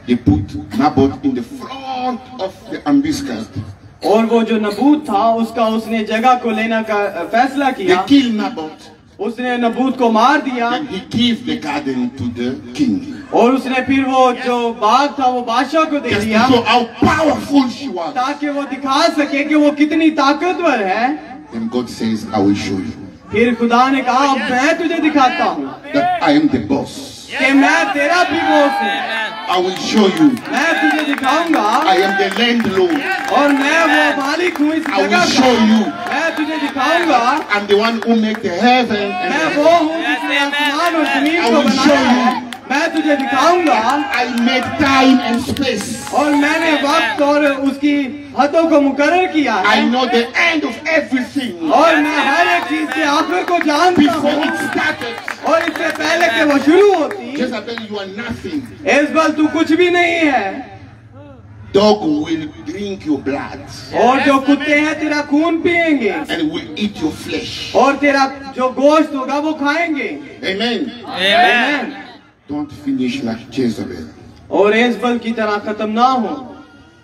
C: they put Naboth in the front of the ambuscade.
B: और वो जो नबूत था उसका उसने जगह को लेने का फैसला
C: They
B: किया।
C: killed Naboth.
B: उसने नबूत को मार दिया।
C: Then he gave the garden to the king.
B: और उसने फिर वो जो बाग था वो बादशाह को दे
C: Just to
B: दिया
C: show how powerful she was.
B: ताकि वो दिखा सके कि वो कितनी ताकतवर है।
C: Then God says, I will show you
B: फिर खुदा ने कहा अब मैं तुझे दिखाता हूँ
C: that I am the boss.
B: कि मैं तेरा भी बॉस हूँ।
C: I will show you
B: मैं तुझे दिखाऊंगा
C: I am the landlord.
B: और मैं वो मालिक हूँ इस
C: I will
B: जगह
C: show
B: का।
C: you
B: मैं तुझे दिखाऊंगा
C: I'm the one who make the heaven and
B: मैं
C: the
B: वो हूँ जिसने आसमान और जमीन
C: I
B: को
C: will show
B: बनाया है।
C: you.
B: मैं तुझे दिखाऊंगा
C: I made time and space.
B: और मैंने वक्त और उसकी हदों को मुकर्रर किया है।
C: I know the end of everything
B: और मैं हर एक चीज के आखिर को जानता
C: before
B: हूँ
C: it started.
B: और इससे पहले कि वो शुरू होती।
C: Jezebel, you are nothing.
B: एजबल तू कुछ भी नहीं है
C: Dog will drink your blood
B: और जो कुत्ते हैं तेरा खून पिएंगे
C: and will eat your flesh.
B: और तेरा जो गोश्त होगा वो खाएंगे।
C: Amen.
B: आमीन।
C: Don't finish like Jezebel.
B: और एजबल की तरह खत्म ना हो।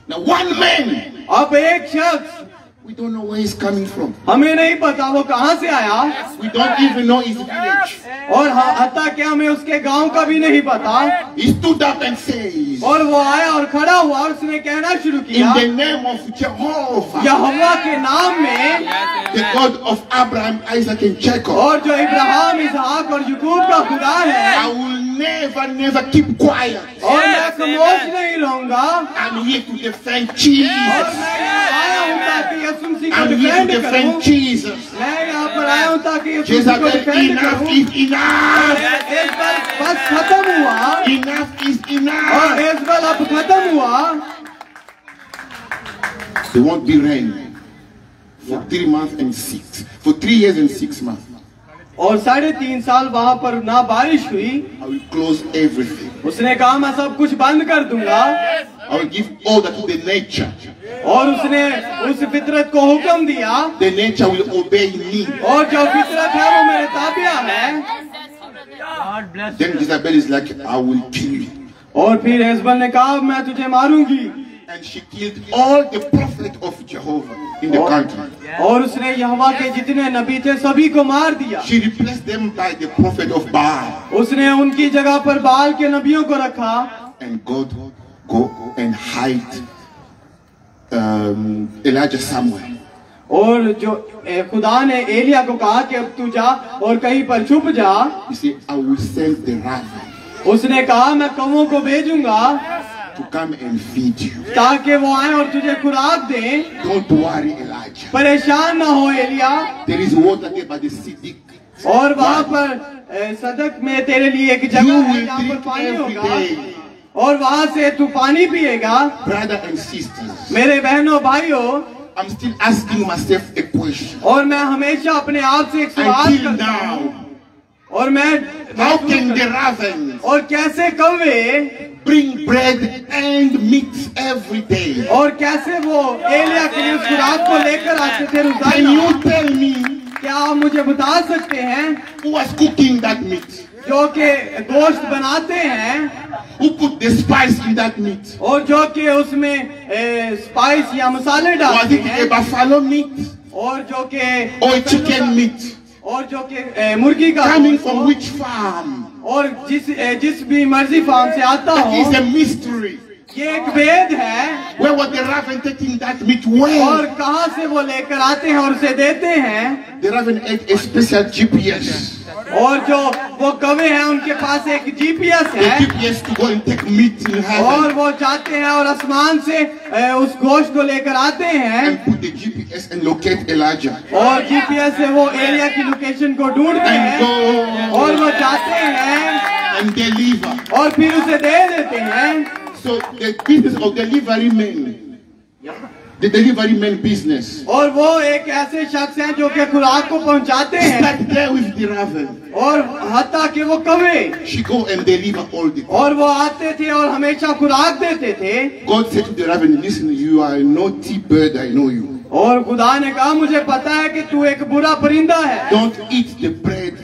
C: Now one man,
B: अब एक शख्स
C: we don't know where he's coming from.
B: हमें नहीं पता वो कहाँ से आया
C: We don't even know his village.
B: और हत्ता क्या हमें उसके गांव का भी नहीं पता।
C: He stood up and says,
B: और वो आया और खड़ा हुआ और उसने कहना शुरू
C: in
B: किया
C: the name of Jehovah,
B: यहोवा के नाम में
C: the God of Abraham, Isaac and Jacob,
B: और जो इब्राहिम इसहाक और यकूब का खुदा है
C: I will never keep quiet.
B: और मैं खामोश नहीं रहूंगा।
C: I'm here to defend
B: और
C: Jesus.
B: मैं यहाँ आया हूँ ताकि यसुम मसीह को
C: I'm here
B: डिफेंड
C: to
B: करूँ।
C: defend Jesus.
B: मैं यहाँ पर आया हूँ ताकि यसुम मसीह को
C: Jezebel,
B: डिफेंड
C: enough
B: करूँ।
C: is enough.
B: एजबल बस खत्म हुआ
C: Enough is
B: और
C: enough.
B: एजबल अब खत्म हुआ।
C: There won't be rain for 3 months and 6, for 3 years and 6 months.
B: और 3.5 साल वहाँ पर ना बारिश हुई।
C: I will close everything.
B: उसने कहा मैं सब कुछ बंद कर दूंगा
C: I will give order to the nature.
B: और उसने उस फितरत को हुक्म दिया
C: The nature will obey me.
B: और जो फितरत है वो मेरे ताबिया है।
C: Then Jezebel is like, I will kill you.
B: और फिर एजबल ने कहा मैं तुझे मारूंगी
C: And she killed all the prophets of Jehovah in the country.
B: और उसने यहोवा के जितने नबी थे सभी को मार दिया।
C: She replaced them by the prophet of Baal.
B: उसने उनकी जगह पर बाल के नबियों को रखा।
C: And God go and hide Elijah somewhere.
B: और जो खुदा ने एलिया को कहा कि अब तू जा और कहीं पर छुप जा।
C: He said, I will send the raven
B: उसने कहा मैं कौवों को भेजूंगा
C: to come and feed you.
B: ताकि वो आए और तुझे खुराक दें।
C: Don't worry, Elijah.
B: परेशान ना हो Elia.
C: There is water there by the Siddiq.
B: और वहाँ पर सदक में तेरे लिए एक
C: You
B: जगह है
C: will
B: जहाँ पर
C: drink
B: पानी
C: every
B: होगा
C: day.
B: और वहाँ से तू पानी पिएगा।
C: Brother and sisters,
B: मेरे बहनों भाइयों
C: I'm still asking myself a question.
B: और मैं हमेशा अपने आप से एक सवाल
C: Until
B: करता हूँ
C: now,
B: और मैं
C: how can the ravens
B: और कैसे कौवे
C: bring bread and meat every day?
B: और कैसे वो एलिया के लिए उस खुराक को लेकर आते थे
C: Can
B: रोजाना।
C: you tell me
B: क्या आप मुझे बता सकते हैं
C: who was cooking that meat?
B: जो कि गोश्त बनाते हैं
C: Who put the spice in that meat?
B: और जो कि उसमें स्पाइस या मसाले
C: Was
B: डालते
C: it a
B: हैं
C: buffalo meat
B: और जो कि
C: or a chicken meat?
B: और जो कि मुर्गी का
C: Coming
B: गोश्त
C: from
B: हो
C: which farm?
B: और जिस भी मर्जी फार्म से आता
C: That is
B: हो
C: a mystery.
B: ये एक वेद है।
C: Where was the raven taking that meat? Where?
B: और कहाँ से वो लेकर आते हैं और उसे देते हैं?
C: The raven had a special GPS.
B: और जो वो कौवे हैं उनके पास एक GPS
C: The
B: है
C: GPS to go and take meat in
B: और
C: heaven
B: वो जाते हैं और आसमान से उस गोश्त को लेकर आते हैं
C: and put the GPS and locate Elijah.
B: और GPS से वो एलिया की लोकेशन को ढूंढते
C: And
B: हैं
C: go
B: और वो जाते हैं
C: and deliver.
B: और फिर उसे दे देते हैं।
C: So the business of delivery men, the delivery men business,
B: और वो एक ऐसे शख्स हैं जो कि खुराक को पहुंचाते हैं
C: start there with the raven.
B: और हत्ता के वो कौवे
C: She go and deliver all the time.
B: और वो आते थे और हमेशा खुराक देते थे।
C: God said to the raven, listen, you are a naughty bird, I know you.
B: और खुदा ने कहा मुझे पता है कि तू एक बुरा परिंदा है
C: Don't eat the bread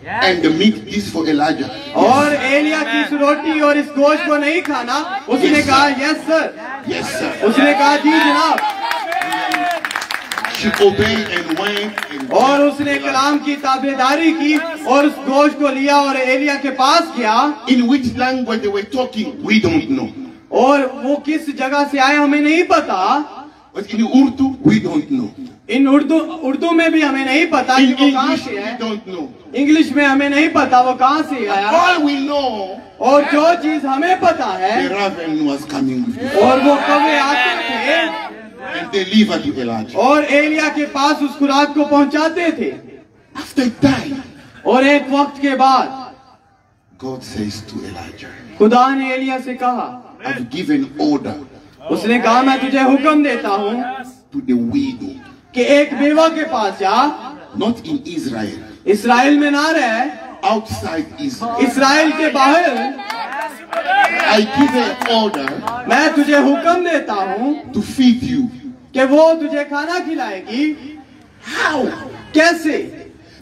C: and the meat. This for Elijah.
B: और एलिया की इस रोटी और इस गोश्त को नहीं खाना। उसने कहा यस सर।
C: Yes, sir.
B: उसने कहा जी जनाब।
C: She obeyed and went and
B: और उसने कलाम की ताबेदारी की और उस गोश्त को लिया और एलिया के पास गया।
C: in which language they were talking, we don't know.
B: और वो किस जगह से आए हमें नहीं पता।
C: But in Urdu, we don't know.
B: इन उर्दू में भी हमें नहीं पता कि
C: In
B: वो कहाँ
C: English,
B: से
C: we
B: है।
C: don't know.
B: इंग्लिश में हमें नहीं पता वो कहाँ से आया।
C: All we know,
B: और जो चीज हमें पता है
C: the raven was coming with it
B: और वो कौवे आते थे
C: and delivered to Elijah.
B: और एलिया के पास उस खुराक को पहुंचाते थे।
C: After time,
B: और एक वक्त के बाद
C: God says to Elijah,
B: खुदा ने एलिया से कहा,
C: I've given order
B: उसने कहा मैं तुझे हुक्म देता हूँ
C: to the widow,
B: कि एक बेवा के पास जा,
C: not in Israel,
B: इसराइल में ना रह,
C: outside Israel.
B: इसराइल के बाहर।
C: I give an order
B: मैं तुझे हुक्म देता हूँ
C: to feed you.
B: कि वो तुझे खाना खिलाएगी।
C: How?
B: कैसे?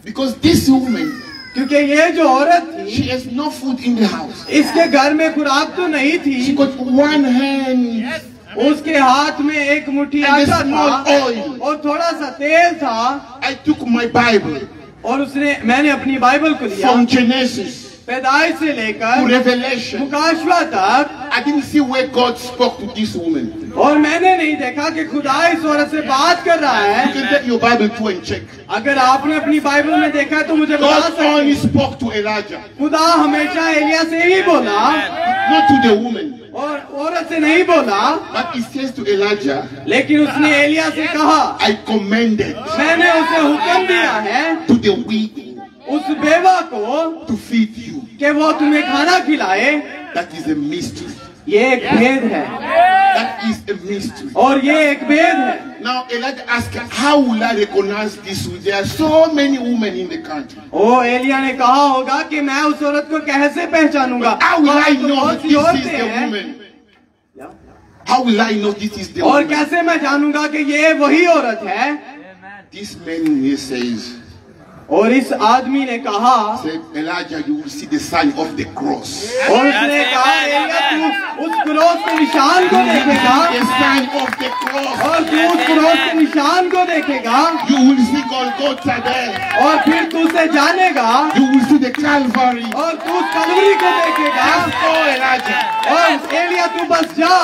C: Because this woman,
B: क्योंकि ये जो औरत
C: she
B: थी
C: has no food in the house.
B: इसके घर में खुराक तो नहीं
C: She
B: थी।
C: got one hand
B: उसके हाथ में एक मुट्ठी
C: and a
B: आटा
C: small
B: था
C: oil.
B: और थोड़ा सा तेल था।
C: I took my Bible
B: और मैंने अपनी बाइबल को लिया
C: from Genesis
B: पैदाइश से
C: to
B: लेकर
C: Revelation.
B: मुकाशवा तक
C: I didn't see where God spoke to this woman.
B: और मैंने नहीं देखा कि खुदा इस औरत से बात कर रहा
C: You
B: है।
C: can take your Bible too and check.
B: अगर आपने अपनी बाइबल में देखा है तो मुझे बता
C: God
B: सकते
C: only
B: हैं।
C: spoke to Elijah,
B: खुदा हमेशा एलिया से ही बोला
C: not to the woman.
B: और औरत से नहीं बोला,
C: But he says to Elijah,
B: लेकिन उसने एलिया से कहा
C: I commanded
B: मैंने उसे हुक्म दिया है
C: to the widow
B: उस बेवा को
C: to feed you.
B: कि वो तुम्हें खाना खिलाए।
C: That is a mystery.
B: ये एक भेद है
C: That is a mystery.
B: और ये एक भेद है।
C: Now Elijah asked, how will I recognize this? There are so many women in the country.
B: ओ एलिया ने कहा होगा कि मैं उस औरत को कैसे पहचानूंगा।
C: How will I know
B: बहुत
C: that
B: सी
C: this is
B: औरतें
C: the
B: हैं
C: woman? How will I know this is the
B: और
C: woman?
B: कैसे मैं जानूंगा कि ये वही औरत है।
C: This man here says,
B: और इस आदमी ने कहा
C: said, Elijah, you will see the sign of the cross.
B: और उसने कहा एलिया तू उस क्रोस के निशान को देखेगा
C: The sign of the cross.
B: और तू उस क्रोस के निशान को देखेगा
C: You will see Golgotha there.
B: और फिर तू उसे जानेगा
C: You will see the Calvary.
B: और तू उस कलवरी को देखेगा।
C: Just go, Elijah.
B: और एलिया तू बस जा।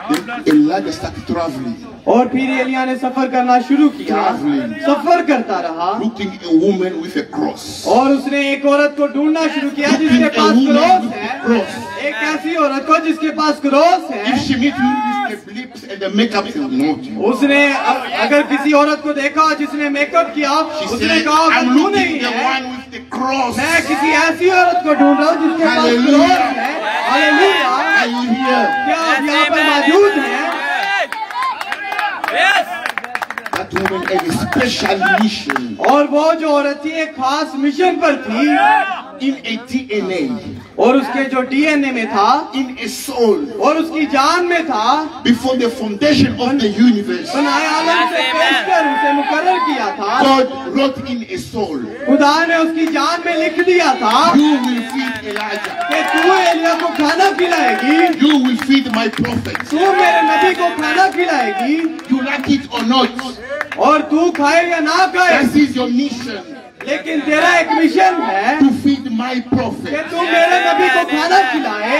C: Then Elijah started traveling,
B: और फिर एलिया ने सफर करना शुरू किया, सफर करता रहा
C: looking at a woman with a cross.
B: और उसने एक औरत को ढूंढना शुरू किया जिसके पास क्रोस है। एक ऐसी औरत को जिसके पास क्रोस है।
C: If she meets you with the lips and the makeup, she will know you.
B: उसने अगर किसी औरत को देखा जिसने मेकअप किया,
C: She
B: उसने
C: said,
B: कहा
C: I'm
B: तू
C: looking
B: नहीं
C: at the
B: है,
C: one with the cross.
B: मैं किसी ऐसी औरत को ढूंढ रहा हूँ जिसके पास
C: Hallelujah.
B: क्रोस है। हालेलुया।
C: Are you here?
B: क्या आप यहाँ पर मौजूद हैं?
C: That woman had a special mission
B: और वो जो औरत थी एक खास मिशन पर थी
C: in a DNA,
B: और उसके जो डीएनए में था
C: in a soul.
B: और उसकी जान में था।
C: Before the foundation of the universe,
B: बनाए आलम से पेशकर उसे मुकर्रर किया था।
C: God wrote in a soul,
B: खुदा ने उसकी जान में लिख दिया था
C: you will feed Elijah.
B: कि तू एलिया को खाना खिलाएगी,
C: You will feed my prophets.
B: तू मेरे नबी को खाना खिलाएगी।
C: You like it or not,
B: और तू खाए या ना खाए,
C: that is your mission,
B: लेकिन तेरा एक मिशन है
C: to feed my
B: कि
C: prophet.
B: तू मेरे नबी को खाना खिलाए।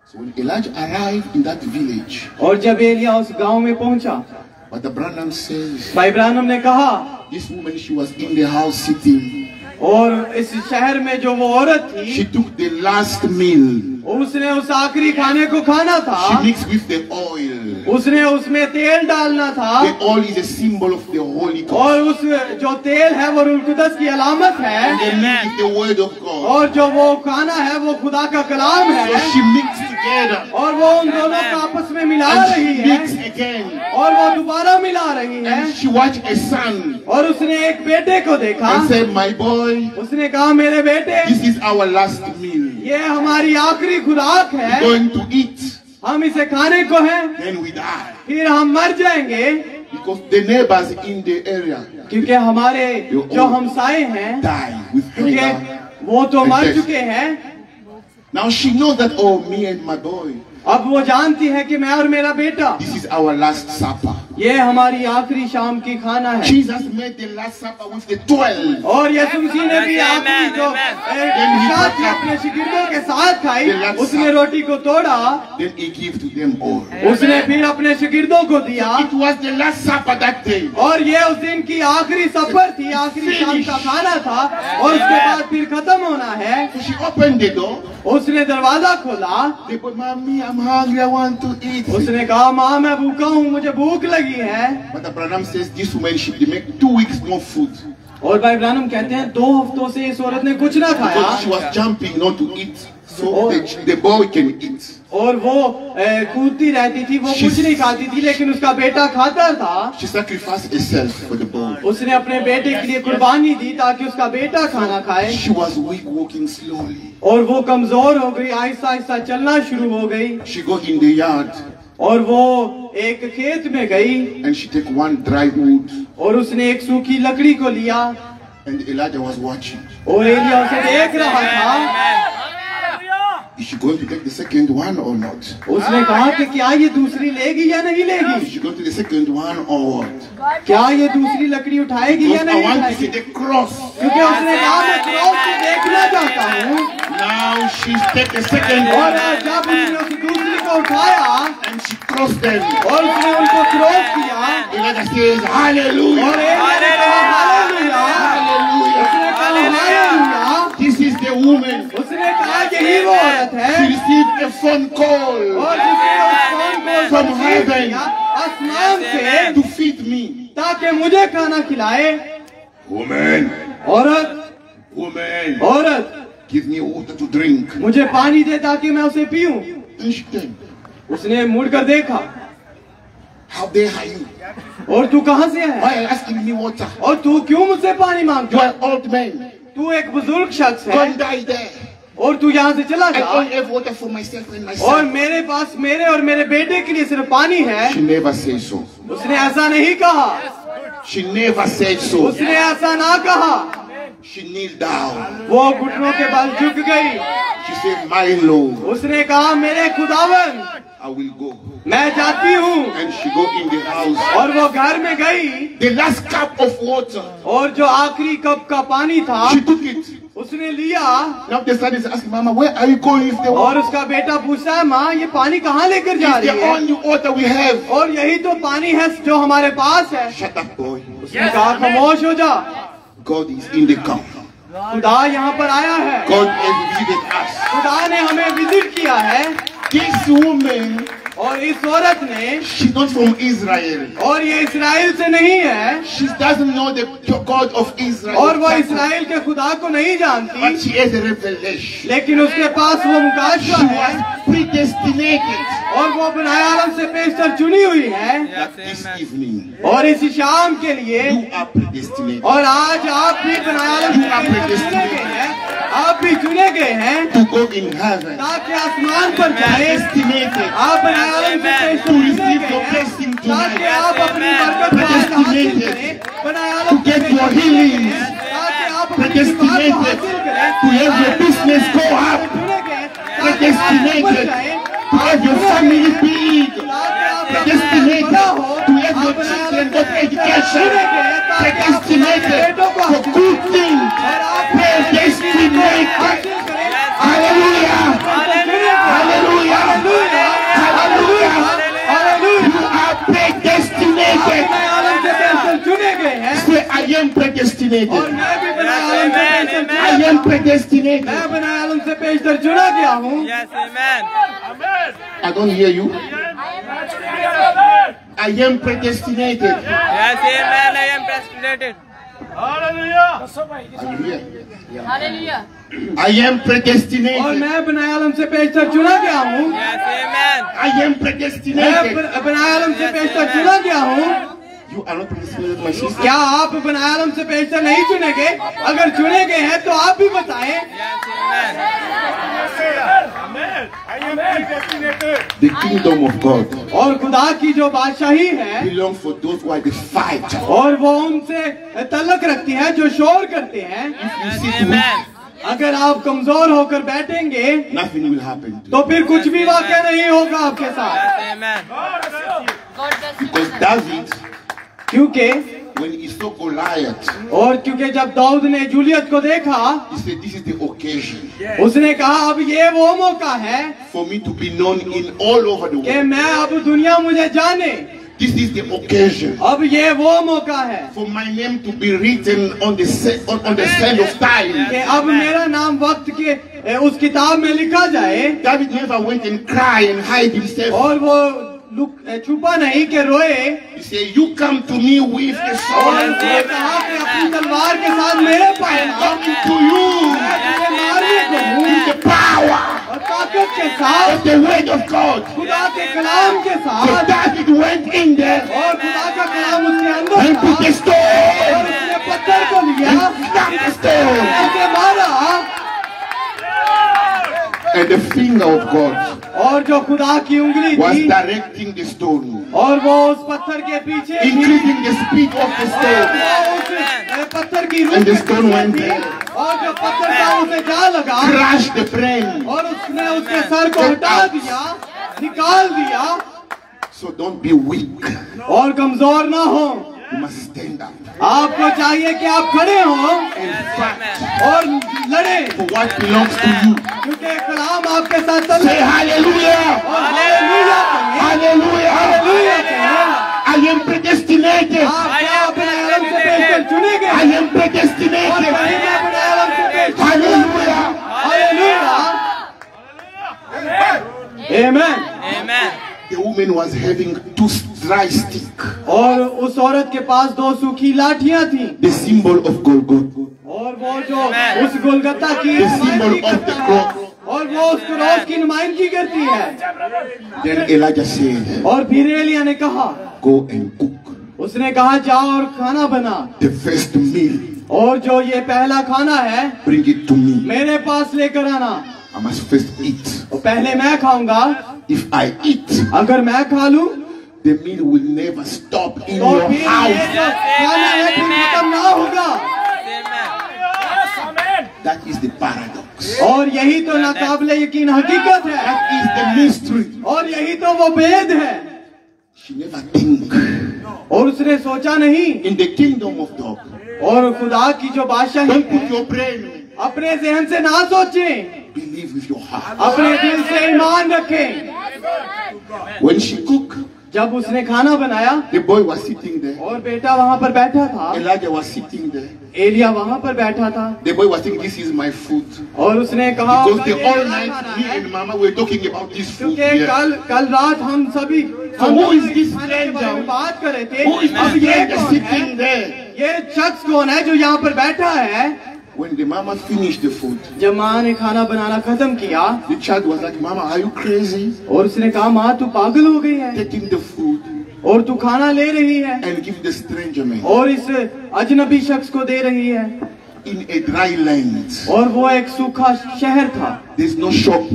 C: So when Elijah arrived in that village,
B: और जब एलिया उस गांव में पहुंचा,
C: Brother Branham says,
B: भाई ब्रानम ने कहा,
C: this woman, she was in the house sitting.
B: और इस शहर में जो वो औरत
C: She
B: थी,
C: took the last meal.
B: उसने उस आखिरी खाने को खाना था,
C: She mixed with the oil.
B: उसने उसमें तेल डालना था,
C: The oil is a symbol of the Holy Ghost.
B: और उस जो तेल है वो रूह कुदस की अलामत है,
C: And the meat is the word of God.
B: और जो वो खाना है वो खुदा का कलाम
C: So
B: है,
C: she mixed together.
B: और वो उन दोनों को आपस में मिला
C: And
B: रही
C: she
B: है,
C: mixed again.
B: और वो दोबारा मिला रही है,
C: And she watched a son
B: और उसने एक बेटे को देखा,
C: and said, my boy,
B: उसने कहा, मेरे बेटे,
C: this is our last meal.
B: ये हमारी आखिरी खुराक है,
C: We're going to eat,
B: हम इसे खाने को है,
C: then we die.
B: फिर हम मर जाएंगे,
C: Because the neighbors in the area
B: क्योंकि हमारे जो हमसाए हैं,
C: die with
B: क्योंकि
C: hunger.
B: वो तो मर चुके हैं।
C: Now she knows that, oh, me and my boy,
B: अब वो जानती है कि मैं और मेरा बेटा,
C: this is our last supper.
B: ये हमारी आखिरी शाम की खाना है।
C: Jesus made the last supper with the 12.
B: और यीशु मसीह ने भी आखिरी जो साथ ही अपने शिगिर्दों के साथ खाई, उसने रोटी को तोड़ा,
C: Then he gave to them all.
B: उसने फिर अपने शिगिर्दों को दिया,
C: It was the last supper that day.
B: और ये उस दिन की आखिरी सफर थी, आखिरी शाम का खाना था, और उसके बाद फिर खत्म होना है।
C: So she opened the door.
B: उसने दरवाजा खोला,
C: They said, Mommy, I'm hungry, I want to eat.
B: उसने कहा, माँ मैं भूखा हूँ, मुझे भूख लगी है।
C: But Abraham says this woman, they make 2 weeks no food.
B: और भाई ब्रानम कहते हैं 2 हफ्तों से इस औरत ने कुछ ना खाया,
C: Because she was jumping not to eat. So the boy can eat.
B: और वो कूदती रहती थी, वो कुछ नहीं खाती थी, लेकिन उसका बेटा खाता था।
C: She sacrificed herself for the boy.
B: उसने अपने बेटे के लिए कुर्बानी दी ताकि उसका बेटा खाना खाए,
C: She was weak, walking slowly.
B: और वो कमजोर हो गई, आहिस्ता आहिस्ता चलना शुरू हो गई,
C: She go in the yard
B: और वो एक खेत में गई,
C: and she take one dry wood.
B: और उसने एक सूखी लकड़ी को लिया,
C: And Elijah was watching.
B: और एलिया उसे देख रहा था।
C: Is she going to take the second one or not?
B: उसने कहा कि क्या ये दूसरी लेगी या नहीं
C: Is
B: लेगी,
C: she going to the second one or what?
B: क्या ये दूसरी लकड़ी उठाएगी या
C: Because I
B: नहीं
C: want to see
B: उठाएगी,
C: the cross.
B: क्योंकि उसने कहा मैं क्रॉस को देखना चाहता हूँ।
C: Now she's take the second
B: और
C: one
B: जब उसने उस दूसरी को उठाया
C: and she crossed them.
B: और उसने उनको क्रॉस किया,
C: Elijah says, Hallelujah.
B: और एलिया ने कहा हालेलुया, उसने कहा hallelujah,
C: This is the woman.
B: उसने कहा यही वो औरत
C: She
B: है,
C: received a phone call
B: और जिसने उस फोन को
C: From
B: रिसीव
C: heaven.
B: किया आसमान से,
C: to feed me.
B: ताकि मुझे खाना खिलाए।
C: Woman,
B: औरत,
C: woman,
B: औरत,
C: give me water to drink.
B: मुझे पानी दे ताकि मैं उसे पीऊं।
C: And she said,
B: उसने मुड़कर देखा,
C: how dare you?
B: और तू कहाँ से है,
C: Why are you asking me water?
B: और तू क्यों मुझसे पानी
C: You
B: मांगता
C: are
B: है,
C: an old man.
B: तू एक बुजुर्ग शख्स
C: Go and
B: है,
C: die there.
B: और तू यहाँ से चला
C: I
B: जा,
C: only have water for myself and my
B: और
C: son.
B: मेरे पास मेरे और मेरे बेटे के लिए सिर्फ पानी है।
C: She never said so.
B: उसने ऐसा नहीं कहा,
C: She never said so.
B: उसने ऐसा ना कहा,
C: She kneeled down.
B: वो घुटनों के बल झुक गई।
C: She said, my Lord,
B: उसने कहा मेरे खुदावन,
C: I will go.
B: मैं जाती हूँ,
C: And she go in the house.
B: और वो घर में गई,
C: The last cup of water,
B: और जो आखिरी कप का पानी था
C: she took it.
B: उसने लिया,
C: Now the son is asking, Mama, where are you going with the
B: और
C: water?
B: उसका बेटा पूछता है, माँ ये पानी कहाँ लेकर जा
C: It's
B: रही
C: the
B: है,
C: only water we have.
B: और यही तो पानी है जो हमारे पास है।
C: Shut up, boy.
B: उसने कहा खामोश हो जा,
C: God is in the camp.
B: खुदा यहाँ पर आया है,
C: God has visited us.
B: खुदा ने हमें विजिट किया है।
C: This woman,
B: और इस औरत ने,
C: she's not from Israel.
B: और ये इस्राएल से नहीं है,
C: She doesn't know the God of Israel.
B: और वो इस्राएल के खुदा को नहीं जानती,
C: But she has a revelation.
B: लेकिन उसके पास वो मुकाशवा
C: She
B: है,
C: was predestinated
B: और वो बनाए आलम से पेशतर चुनी हुई है।
C: that this evening
B: और इस शाम के लिए,
C: you are predestinated
B: और आज आप भी बनाए आलम से पेशतर चुने गए हैं, आप भी चुने गए हैं
C: to go in heaven.
B: ताकि आसमान पर जाए।
C: Predestinated
B: आप बनाए आलम से पेशतर
C: to
B: चुने
C: receive
B: गए
C: your
B: हैं
C: blessing
B: ताकि
C: tonight.
B: आप अपनी बरकत को आज हासिल करें। बनाए
C: To
B: आलम से
C: get your
B: पेशतर
C: healings.
B: ताकि आप अपनी बीमार को
C: Predestinated
B: हासिल करें।
C: to have your business go up.
B: चुने गए ताकि आप
C: Predestinated
B: ऊपर जाएं।
C: to have your family big.
B: Predestinated
C: Predestinated to have your children get education. Predestinated for good things. Predestinated. Hallelujah. Hallelujah. am predestinated.
B: और मैं भी बनाए आलम से पेशतर
C: I
B: चुना
C: am predestinated.
B: मैं बनाए आलम से पेशतर चुना गया हूँ।
C: I don't hear you. I am predestinated. Hallelujah.
D: Hallelujah.
C: I am
B: और
C: predestinated.
B: मैं बनाए आलम से पेशतर चुना गया हूँ।
C: I am
B: मैं
C: predestinated.
B: बनाए आलम से पेशतर चुना गया हूँ।
C: You are not predestinated, my sister.
B: क्या आप बनाए आलम से पेशतर नहीं चुने गए? अगर चुने गए हैं तो आप भी बताएं।
C: The kingdom of God
B: और खुदा की जो बादशाही है
C: belongs for those who are the fight.
B: और वो उनसे तल्लक रखती है जो शोर करते हैं।
C: You sit weak,
B: अगर आप कमजोर होकर बैठेंगे
C: nothing will happen to you.
B: तो फिर कुछ भी वाक़या नहीं होगा आपके साथ।
D: God bless you,
C: Because
D: brother.
C: David,
B: क्योंकि
C: when he saw Goliath,
B: और क्योंकि जब दाऊद ने जूलियत को देखा
C: he said, this is the occasion
B: उसने कहा अब ये वो मौका है
C: for me to be known in all over the
B: कि
C: world.
B: मैं अब दुनिया मुझे जाने।
C: This is the occasion
B: अब ये वो मौका है
C: for my name to be written on the sand of time.
B: कि अब मेरा नाम वक्त के उस किताब में लिखा जाए।
C: David never went and cried and hide himself.
B: और वो छुपा नहीं कि रोए
C: He said, you come to me with the
B: और
C: sword.
B: उसने कहा कि अपनी तलवार के साथ मेरे पास
C: I'm
B: uh.
C: coming to you
B: मैं तुझे मारने को हूँ
C: with the power
B: और ताकत के साथ
C: of the word of God.
B: खुदा के कलाम के
C: So
B: साथ।
C: David went in there
B: और खुदा का कलाम उसके अंदर
C: and
B: था
C: put the
B: और
C: stone
B: उसने पत्थर को लिया
C: and slapped the stone.
B: उसे मारा
C: And the finger of God
B: और जो खुदा की उंगली
C: was
B: थी
C: directing the stone,
B: और वो उस पत्थर के पीछे थी
C: increasing the speed of the
B: और
C: stone.
B: वो उस पत्थर की रूप
C: And the
B: में
C: stone went
B: थी
C: there.
B: और जो पत्थर का उसे जा लगा
C: Crushed the brain.
B: और उसने उसके सर को हटा दिया निकाल दिया।
C: So don't be weak.
B: और कमजोर ना हो
C: You must stand up
B: आपको चाहिए कि आप खड़े हो
C: and fight
B: और लड़े
C: for what belongs to you.
B: क्योंकि कलाम आपके साथ चल
C: Say hallelujah.
B: और हालेलुया कहें,
C: Hallelujah.
B: हालेलुया कहें।
C: I am predestinated.
B: आप क्या अपने आलम से पेशतर चुने
C: I
B: गए
C: am
B: और
C: predestinated.
B: कहीं मैं अपने आलम से पेशतर
C: Hallelujah.
B: हालेलुया आमीन।
C: The woman was having two dry sticks,
B: और उस औरत के पास दो सूखी लाठियां थी
C: the symbol of Golgotha.
B: और वो जो उस गोलगत्ता की
C: The symbol
B: नुमाइंदगी
C: of the
B: करता है
C: cross.
B: और वो उस क्रॉस की नुमाइंदगी करती है।
C: Then Elijah said,
B: और फिर एलिया ने कहा
C: go and cook
B: उसने कहा जाओ और खाना बना
C: the first meal.
B: और जो ये पहला खाना है
C: Bring it to me.
B: मेरे पास लेकर आना।
C: I must first eat.
B: और पहले मैं खाऊंगा।
C: If I eat,
B: अगर मैं खा लूं
C: the meal will never stop in
B: तो
C: your
B: फिर ये
C: house.
B: जो खाना है फिर खत्म ना होगा।
C: That is the paradox.
B: और यही तो नाकाबिले यकीन हकीकत है
C: That is the mystery.
B: और यही तो वो भेद है।
C: She never think.
B: और उसने सोचा नहीं
C: In the kingdom of God,
B: और खुदा की जो बादशाही
C: don't put
B: है
C: your brain.
B: अपने जहन से ना सोचें
C: Believe with your heart.
B: अपने दिल से ईमान रखें।
C: When she cooked,
B: जब उसने खाना बनाया
C: the boy was sitting there.
B: और बेटा वहाँ पर बैठा था
C: Elijah was sitting there.
B: Elia वहाँ पर बैठा था
C: The boy was thinking, this is my food.
B: और उसने कहा
C: Because
B: "भाई,
C: the
B: ये
C: all
B: मेरा
C: night,
B: खाना
C: me
B: है।"
C: and Mama were talking about this food.
B: क्योंकि
C: here.
B: कल रात हम सभी
C: who is this
B: खाने के बारे में
C: stranger?
B: बात कर रहे थे।
C: Who is
B: अब
C: this
B: ये
C: stranger
B: कौन है
C: sitting there?
B: ये शख्स कौन है जो यहाँ पर बैठा है।
C: When the mama finished the food,
B: जब माँ ने खाना बनाना खत्म किया
C: the child was like, Mama, are you crazy?
B: और उसने कहा माँ तू पागल हो गई है
C: Taking the food
B: और तू खाना ले रही है
C: and give the stranger man
B: और इस अजनबी शख्स को दे रही है।
C: in a dry land.
B: और वो एक सूखा शहर था
C: There's no shop.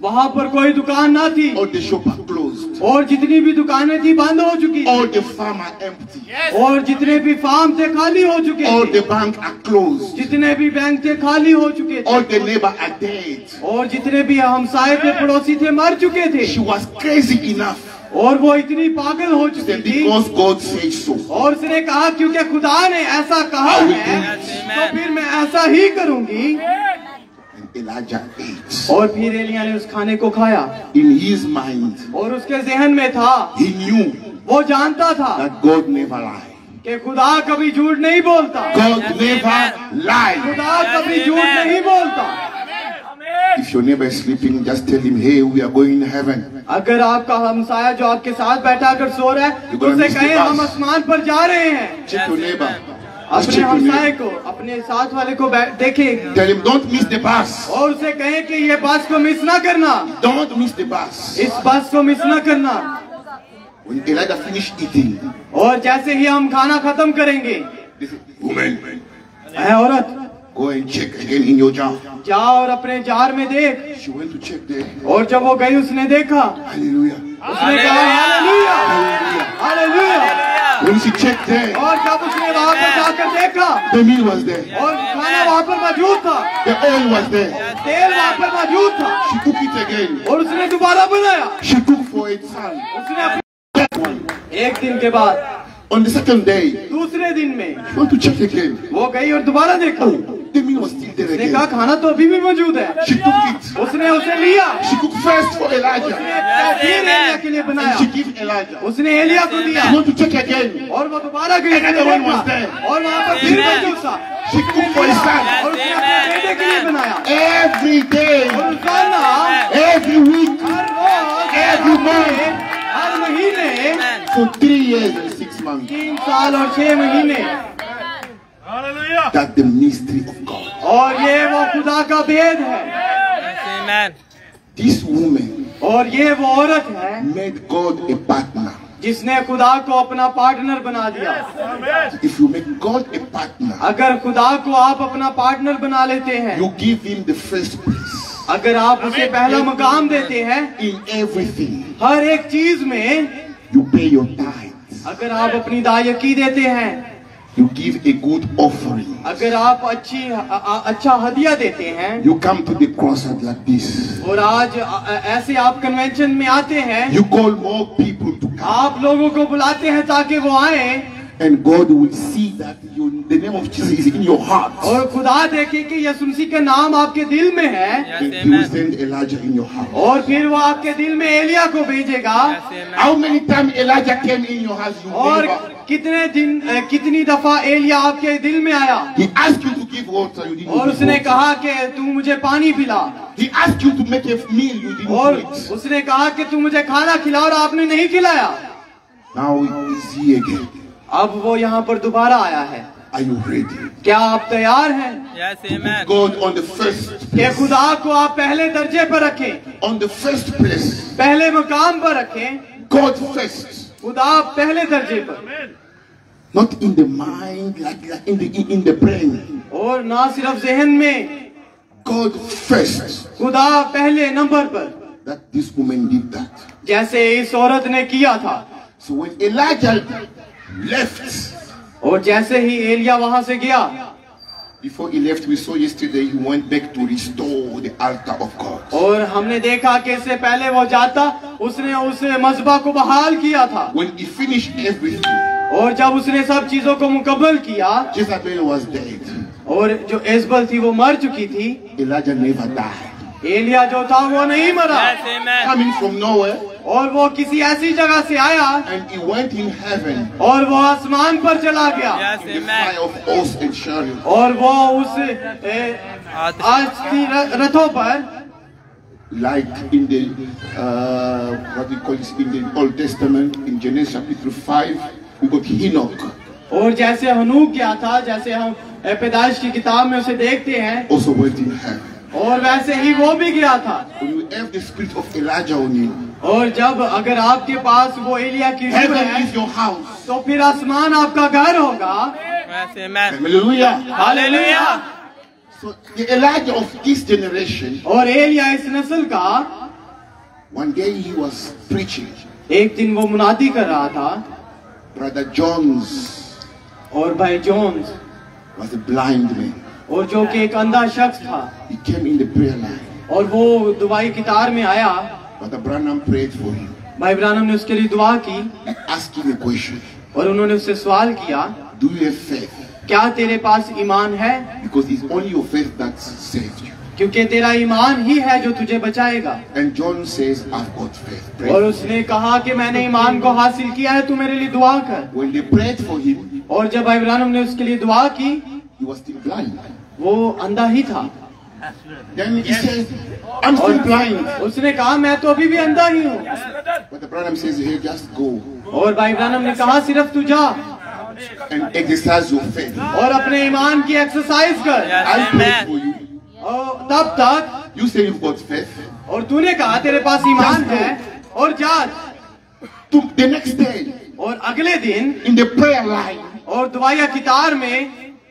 B: वहाँ पर कोई दुकान ना थी
C: All the shop are closed.
B: और जितनी भी दुकानें थी बंद हो चुकी थी
C: All the farm are empty.
B: और जितने भी फार्म थे खाली हो चुके
C: All
B: थे
C: the bank are closed.
B: जितने भी बैंक थे खाली हो चुके थे
C: All the neighbor are dead.
B: और जितने भी हमसाए थे पड़ोसी थे मर चुके थे
C: She was crazy enough.
B: और वो इतनी पागल हो चुकी
C: Said,
B: थी
C: because God said so.
B: और उसने कहा क्योंकि खुदा ने ऐसा कहा
C: I will
B: है
C: do it.
B: तो फिर मैं ऐसा ही करूंगी।
C: And Elijah ate.
B: और फिर एलिया ने उस खाने को खाया
C: In his mind,
B: और उसके जहन में था
C: he knew
B: वो जानता था
C: that God never lies.
B: कि खुदा कभी झूठ नहीं बोलता।
C: God never lies.
B: खुदा कभी झूठ नहीं बोलता।
C: If your neighbor is sleeping, just tell him, hey, we are going to heaven.
B: अगर आपका हमसाया जो आपके साथ बैठा कर सो रहा है, तो उसे कहें हम आसमान पर जा रहे हैं।
C: Check your neighbor.
B: अपने हमसाये को, अपने साथ वाले को देखें।
C: Tell him, don't miss the bus.
B: और उसे कहें कि ये बस को मिस ना करना।
C: Don't miss the bus.
B: इस बस को मिस ना करना।
C: When Elijah finished eating,
B: और जैसे ही हम खाना खत्म करेंगे,
C: this woman,
B: है औरत,
C: go and check again in your jar.
B: जाओ और अपने जार में देख।
C: She went to check there.
B: और जब वो गई उसने देखा,
C: Hallelujah.
B: उसने कहा hallelujah, hallelujah.
C: When she checked there,
B: और जब उसने वहाँ पर जाकर देखा,
C: the meal was there.
B: और खाना वहाँ पर मौजूद था,
C: The oil was there.
B: तेल वहाँ पर मौजूद था,
C: She cooked it again.
B: और उसने दोबारा बनाया।
C: She cooked for its son.
B: उसने एक दिन के बाद,
C: On the second day,
B: दूसरे दिन में
C: she went to check again.
B: वो गई और दोबारा देखा।
C: The meal was still there
B: उसने कहा
C: again.
B: खाना तो अभी भी मौजूद है।
C: She took it.
B: उसने उसे लिया,
C: She cooked first for Elijah.
B: फिर एलिया के लिए
C: And
B: बनाया,
C: she gave Elijah.
B: उसने एलिया को दिया।
C: She went to check again.
B: और वो दोबारा गई,
C: Another one was
B: देखा,
C: there.
B: और वहाँ पर फिर मौजूद था।
C: She cooked for his son.
B: और उसने अपने बेटे के लिए बनाया।
C: Every day,
B: और रोजाना,
C: every week,
B: हर रोज,
C: every month.
B: हर महीने,
C: For 3 years and 6 months.
B: 3 साल और 6 महीने।
C: That's the mystery of God.
B: और ये वो खुदा का भेद है।
C: This woman
B: और ये वो औरत है
C: made God a partner.
B: जिसने खुदा को अपना पार्टनर बना दिया।
C: If you make God a partner,
B: अगर खुदा को आप अपना पार्टनर बना लेते हैं,
C: you give him the first place
B: अगर आप उसे पहला मकाम देते हैं
C: in everything.
B: हर एक चीज में,
C: You pay your tithes.
B: अगर आप अपनी दायकी देते हैं,
C: You give a good offering.
B: अगर आप अच्छा हदिया देते हैं,
C: You come to the cross like this.
B: और आज ऐसे आप कन्वेंशन में आते हैं,
C: You call more people to come.
B: आप लोगों को बुलाते हैं ताकि वो आए,
C: And God will see that the name of Jesus is in your heart.
B: और खुदा देखे कि यीशु मसीह का नाम आपके दिल में है,
C: Then He will send Elijah in your heart.
B: और फिर वो आपके दिल में एलिया को भेजेगा।
C: How many times Elijah came in your house? You
B: और
C: never.
B: कितनी दफा एलिया आपके दिल में आया,
C: He asked you to give water. You didn't.
B: और
C: give
B: उसने
C: water.
B: कहा कि तू मुझे पानी पिला,
C: He asked you to make a meal. You didn't
B: और
C: do it.
B: उसने कहा कि तू मुझे खाना खिला, और आपने नहीं खिलाया।
C: Now He is here again.
B: अब वो यहाँ पर दोबारा आया है।
C: Are you ready?
B: क्या आप तैयार हैं
C: God on the first
B: कि
C: place.
B: खुदा को आप पहले दर्जे पर रखें,
C: On the first place.
B: पहले मकाम पर रखें,
C: God first.
B: खुदा पहले दर्जे पर,
C: Not in the mind, like in the brain.
B: और ना सिर्फ जहन में,
C: God first.
B: खुदा पहले नंबर पर,
C: That this woman did that.
B: जैसे इस औरत ने किया था।
C: So when Elijah left,
B: और जैसे ही एलिया वहां से गया,
C: before he left, we saw yesterday he went back to restore the altar of God.
B: और हमने देखा कि इससे पहले वो जाता, उसने उस मज़बा को बहाल किया था।
C: When he finished everything,
B: और जब उसने सब चीजों को मुकम्मल किया,
C: Jezebel was dead.
B: और जो एजबल थी वो मर चुकी थी,
C: Elijah never died.
B: एलिया जो था वो नहीं मरा,
C: Coming from nowhere,
B: और वो किसी ऐसी जगह से आया,
C: and he went in heaven
B: और वो आसमान पर चला गया,
C: in the fire of horse and chariot.
B: और वो उस आज रथों पर,
C: Like in the what we call this in the Old Testament, in Genesis chapter 5, we got Enoch,
B: और जैसे हनूक गया था, जैसे हम पैदाइश की किताब में उसे देखते हैं,
C: also went in heaven.
B: और वैसे ही वो भी गया था।
C: When you have the spirit of Elijah on you,
B: और जब अगर आपके पास वो एलिया की रूह
C: heaven
B: है,
C: is your house.
B: तो फिर आसमान आपका घर होगा।
C: Hallelujah.
B: Hallelujah.
C: So the Elijah of this generation,
B: और एलिया इस नस्ल का,
C: one day he was preaching.
B: एक दिन वो मुनादी कर रहा था,
C: Brother Jones
B: और भाई Jones,
C: was a blind man.
B: और जो कि एक अंधा शख्स था,
C: He came in the prayer line.
B: और वो दुआई कितार में आया।
C: Brother Branham prayed for him,
B: भाई ब्रानम ने उसके लिए दुआ की,
C: asking a question.
B: और उन्होंने उससे सवाल किया,
C: Do you have faith?
B: क्या तेरे पास ईमान है?
C: Because it's only your faith that saved you.
B: क्योंकि तेरा ईमान ही है जो तुझे बचाएगा।
C: And John says, I've got faith. Pray.
B: और उसने कहा कि मैंने ईमान को हासिल किया है, तू मेरे लिए दुआ कर।
C: When they prayed for him,
B: और जब भाई ब्रानम ने उसके लिए दुआ की,
C: he was still blind.
B: वो अंधा ही था।
C: Then he said, I'm still blind.
B: उसने कहा मैं तो अभी भी अंधा ही हूँ।
C: But the Branham says, hey, just go
B: और भाई ब्रानम ने कहा सिर्फ तू जा
C: and exercise your faith.
B: और अपने ईमान की एक्सरसाइज कर।
C: I prayed for you.
B: और तब तक
C: You say you've got faith.
B: और तूने कहा तेरे पास ईमान है और जा।
C: To the next day,
B: और अगले दिन
C: in the prayer line,
B: और दुआया कितार में,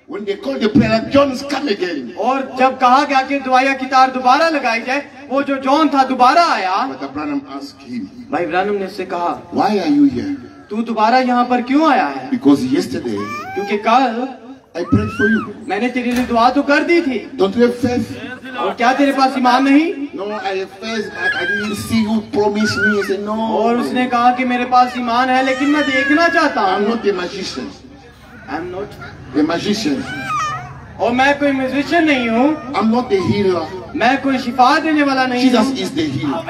C: when they called the prayer line, John's come again.
B: और जब कहा गया कि दुआया कितार दोबारा लगाई जाए, वो जो जॉन था दोबारा आया।
C: But the Branham asked him,
B: भाई ब्रानम ने उससे कहा
C: why are you here?
B: तू दोबारा यहाँ पर क्यों आया है?
C: Because yesterday
B: क्योंकि कल
C: I prayed for you.
B: मैंने तेरे लिए दुआ तो कर दी थी।
C: Don't you have faith?
B: और क्या तेरे पास ईमान नहीं?
C: No, I have faith, but I didn't see you promise me. I said, no.
B: और उसने कहा कि मेरे पास ईमान है लेकिन मैं देखना चाहता
C: I'm
B: हूँ।
C: not a magician.
B: I'm not
C: A magician.
B: और मैं कोई म्यूजिशियन नहीं हूँ,
C: I'm not a healer.
B: मैं कोई शिफा देने वाला नहीं हूँ।
C: Jesus is the healer.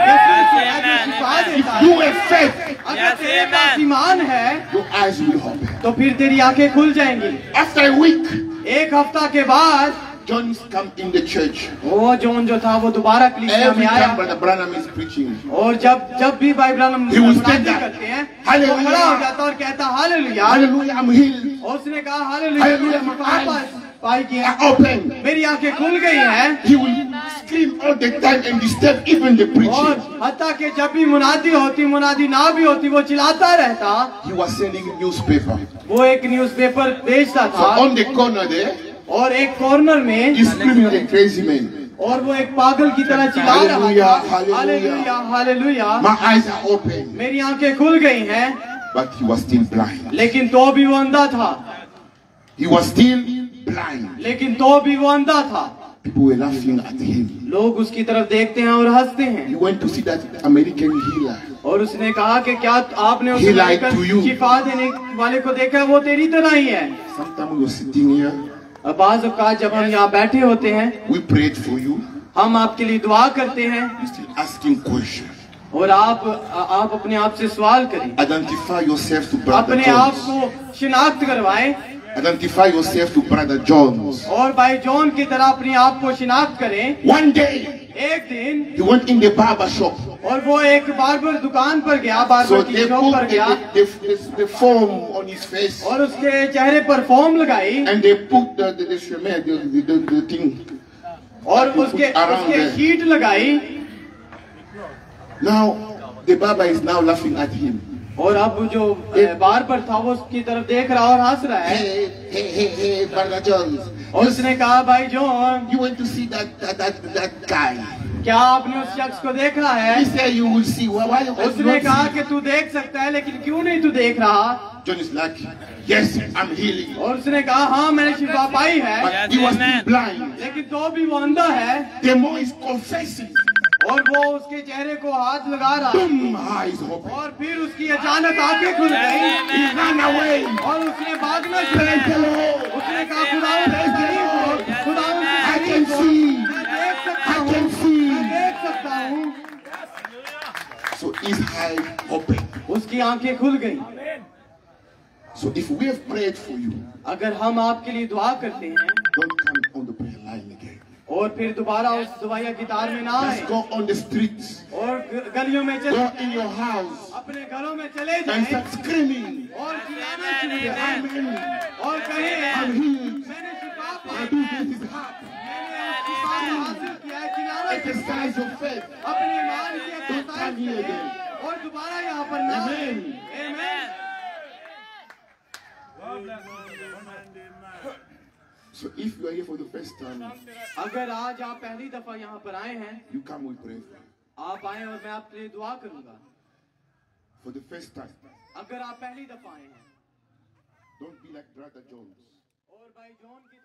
B: शिफा देता
C: You
B: है।
C: have faith,
B: अगर तेरे पास ईमान है
C: your eyes will open.
B: तो फिर तेरी आंखें खुल जाएंगी।
C: After a week,
B: एक हफ्ता के बाद
C: John's come in the church.
B: वो जॉन जो था वो दोबारा कलीसिया
C: Every
B: में आया।
C: time Brother Branham is preaching,
B: और जब भी भाई ब्रानम
C: He will stand up.
B: करते हैं,
C: Hallelujah.
B: वो खड़ा हो जाता और कहता हालेलुया।
C: hallelujah, I'm healed.
B: और उसने कहा हालेलुया,
C: Hallelujah,
B: मुझे
C: my
B: शिफा
C: eyes
B: पाई की है।
C: are open.
B: मेरी आंखें खुल गई हैं।
C: He will scream all the time and disturb even the
B: और
C: preaching.
B: हत्ता कि जब भी मुनादी होती, मुनादी ना भी होती, वो चिल्लाता रहता।
C: He was sending newspaper.
B: वो एक न्यूज़पेपर बेचता
C: So
B: था
C: on the corner there,
B: और एक कॉर्नर में
C: he's screaming like a crazy man.
B: और वो एक पागल की तरह चिल्ला रहा
C: हालेलुया,
B: था
C: hallelujah.
B: Hallelujah hallelujah.
C: My eyes are open.
B: मेरी आंखें खुल गई हैं
C: But he was still blind.
B: लेकिन तो भी वो अंधा था।
C: He was still blind.
B: लेकिन तो भी वो अंधा था।
C: People were laughing at him.
B: लोग उसकी तरफ देखते हैं और हंसते हैं।
C: He went to see that American healer.
B: और उसने कहा कि क्या आपने उस
C: He lied
B: American
C: to you.
B: शिफा देने वाले को देखा है? वो तेरी तरह ही है।
C: Sometimes we were sitting here,
B: अब बाज़ औक़ात जब हम यहाँ बैठे होते हैं,
C: we prayed for you,
B: हम आपके लिए दुआ करते हैं
C: you're still asking questions.
B: और आप अपने आप से सवाल करें,
C: Identify yourself to Brother
B: अपने आप
C: Jones.
B: को शिनाख्त करवाएं
C: Identify yourself to Brother Jones.
B: और भाई जॉन की तरह अपने आप को शिनाख्त करें।
C: One day,
B: एक दिन
C: he went in the barber shop.
B: और वो एक बार्बर दुकान पर गया,
C: So
B: बार्बर की
C: they
B: शॉप पर
C: put
B: गया
C: the foam on his face.
B: और उसके चेहरे पर फोम लगाई
C: And they put the shemeh, the thing.
B: और
C: Put
B: उसके
C: around there.
B: शीट लगाई।
C: Now, the barber is now laughing at him.
B: और अब जो बार्बर था वो उसकी तरफ देख रहा और हंस रहा है।
C: Hey, Brother Jones.
B: और उसने कहा भाई John,
C: You went to see that guy.
B: क्या आपने उस शख्स को देखा है?
C: He said you will see. Why you
B: उसने कहा
C: not see?
B: कि तू देख सकता है लेकिन क्यों नहीं तू देख रहा?
C: John is like, yes, I'm healing.
B: और उसने कहा हाँ मैंने शिफा पाई है,
C: But he was still blind.
B: लेकिन तो भी वो अंधा है।
C: The more he's confessing,
B: और वो उसके चेहरे को हाथ लगा रहा है
C: boom, eyes open.
B: और फिर उसकी अचानक आंखें खुल गई
C: He ran away.
B: और उसने भागना शुरू
C: Praise the
B: किया।
C: Lord.
B: उसने कहा खुदावंद की तारीफ हो, खुदावंद की
C: I
B: तारीफ
C: can
B: हो।
C: see.
B: मैं देख सकता
C: I
B: हूँ,
C: can see.
B: मैं देख सकता हूँ।
C: So his eyes open.
B: उसकी आंखें खुल गई।
C: So if we have prayed for you,
B: अगर हम आपके लिए दुआ करते हैं
C: don't come on the prayer line again.
B: और फिर दोबारा उस दुआया कितार में ना आए
C: Just go on the streets.
B: और गलियों में चले,
C: Go in your house
B: अपने घरों में चले
C: and
B: जाएं
C: start screaming.
B: और चिल्लाना शुरू करें
C: Amen.
B: और कहें
C: I'm healed.
B: मैंने शिफा
C: My
B: पाई है,
C: business is hot.
B: मैंने शिफा हासिल किया है। चिल्लाना शुरू
C: Exercise
B: करें,
C: your faith.
B: अपने ईमान की
C: Don't
B: एक्सरसाइज
C: come here
B: करें
C: again.
B: और दोबारा यहाँ पर ना आएं।
C: Amen.
B: आमीन।
C: So if you are here for the first time,
B: अगर आज आप पहली दफा यहाँ पर आए हैं,
C: you come with prayer.
B: आप आए और मैं आपके लिए दुआ करूंगा।
C: For the first time,
B: अगर आप पहली दफा आए हैं
C: don't be like Brother Jones.
B: और भाई जॉन की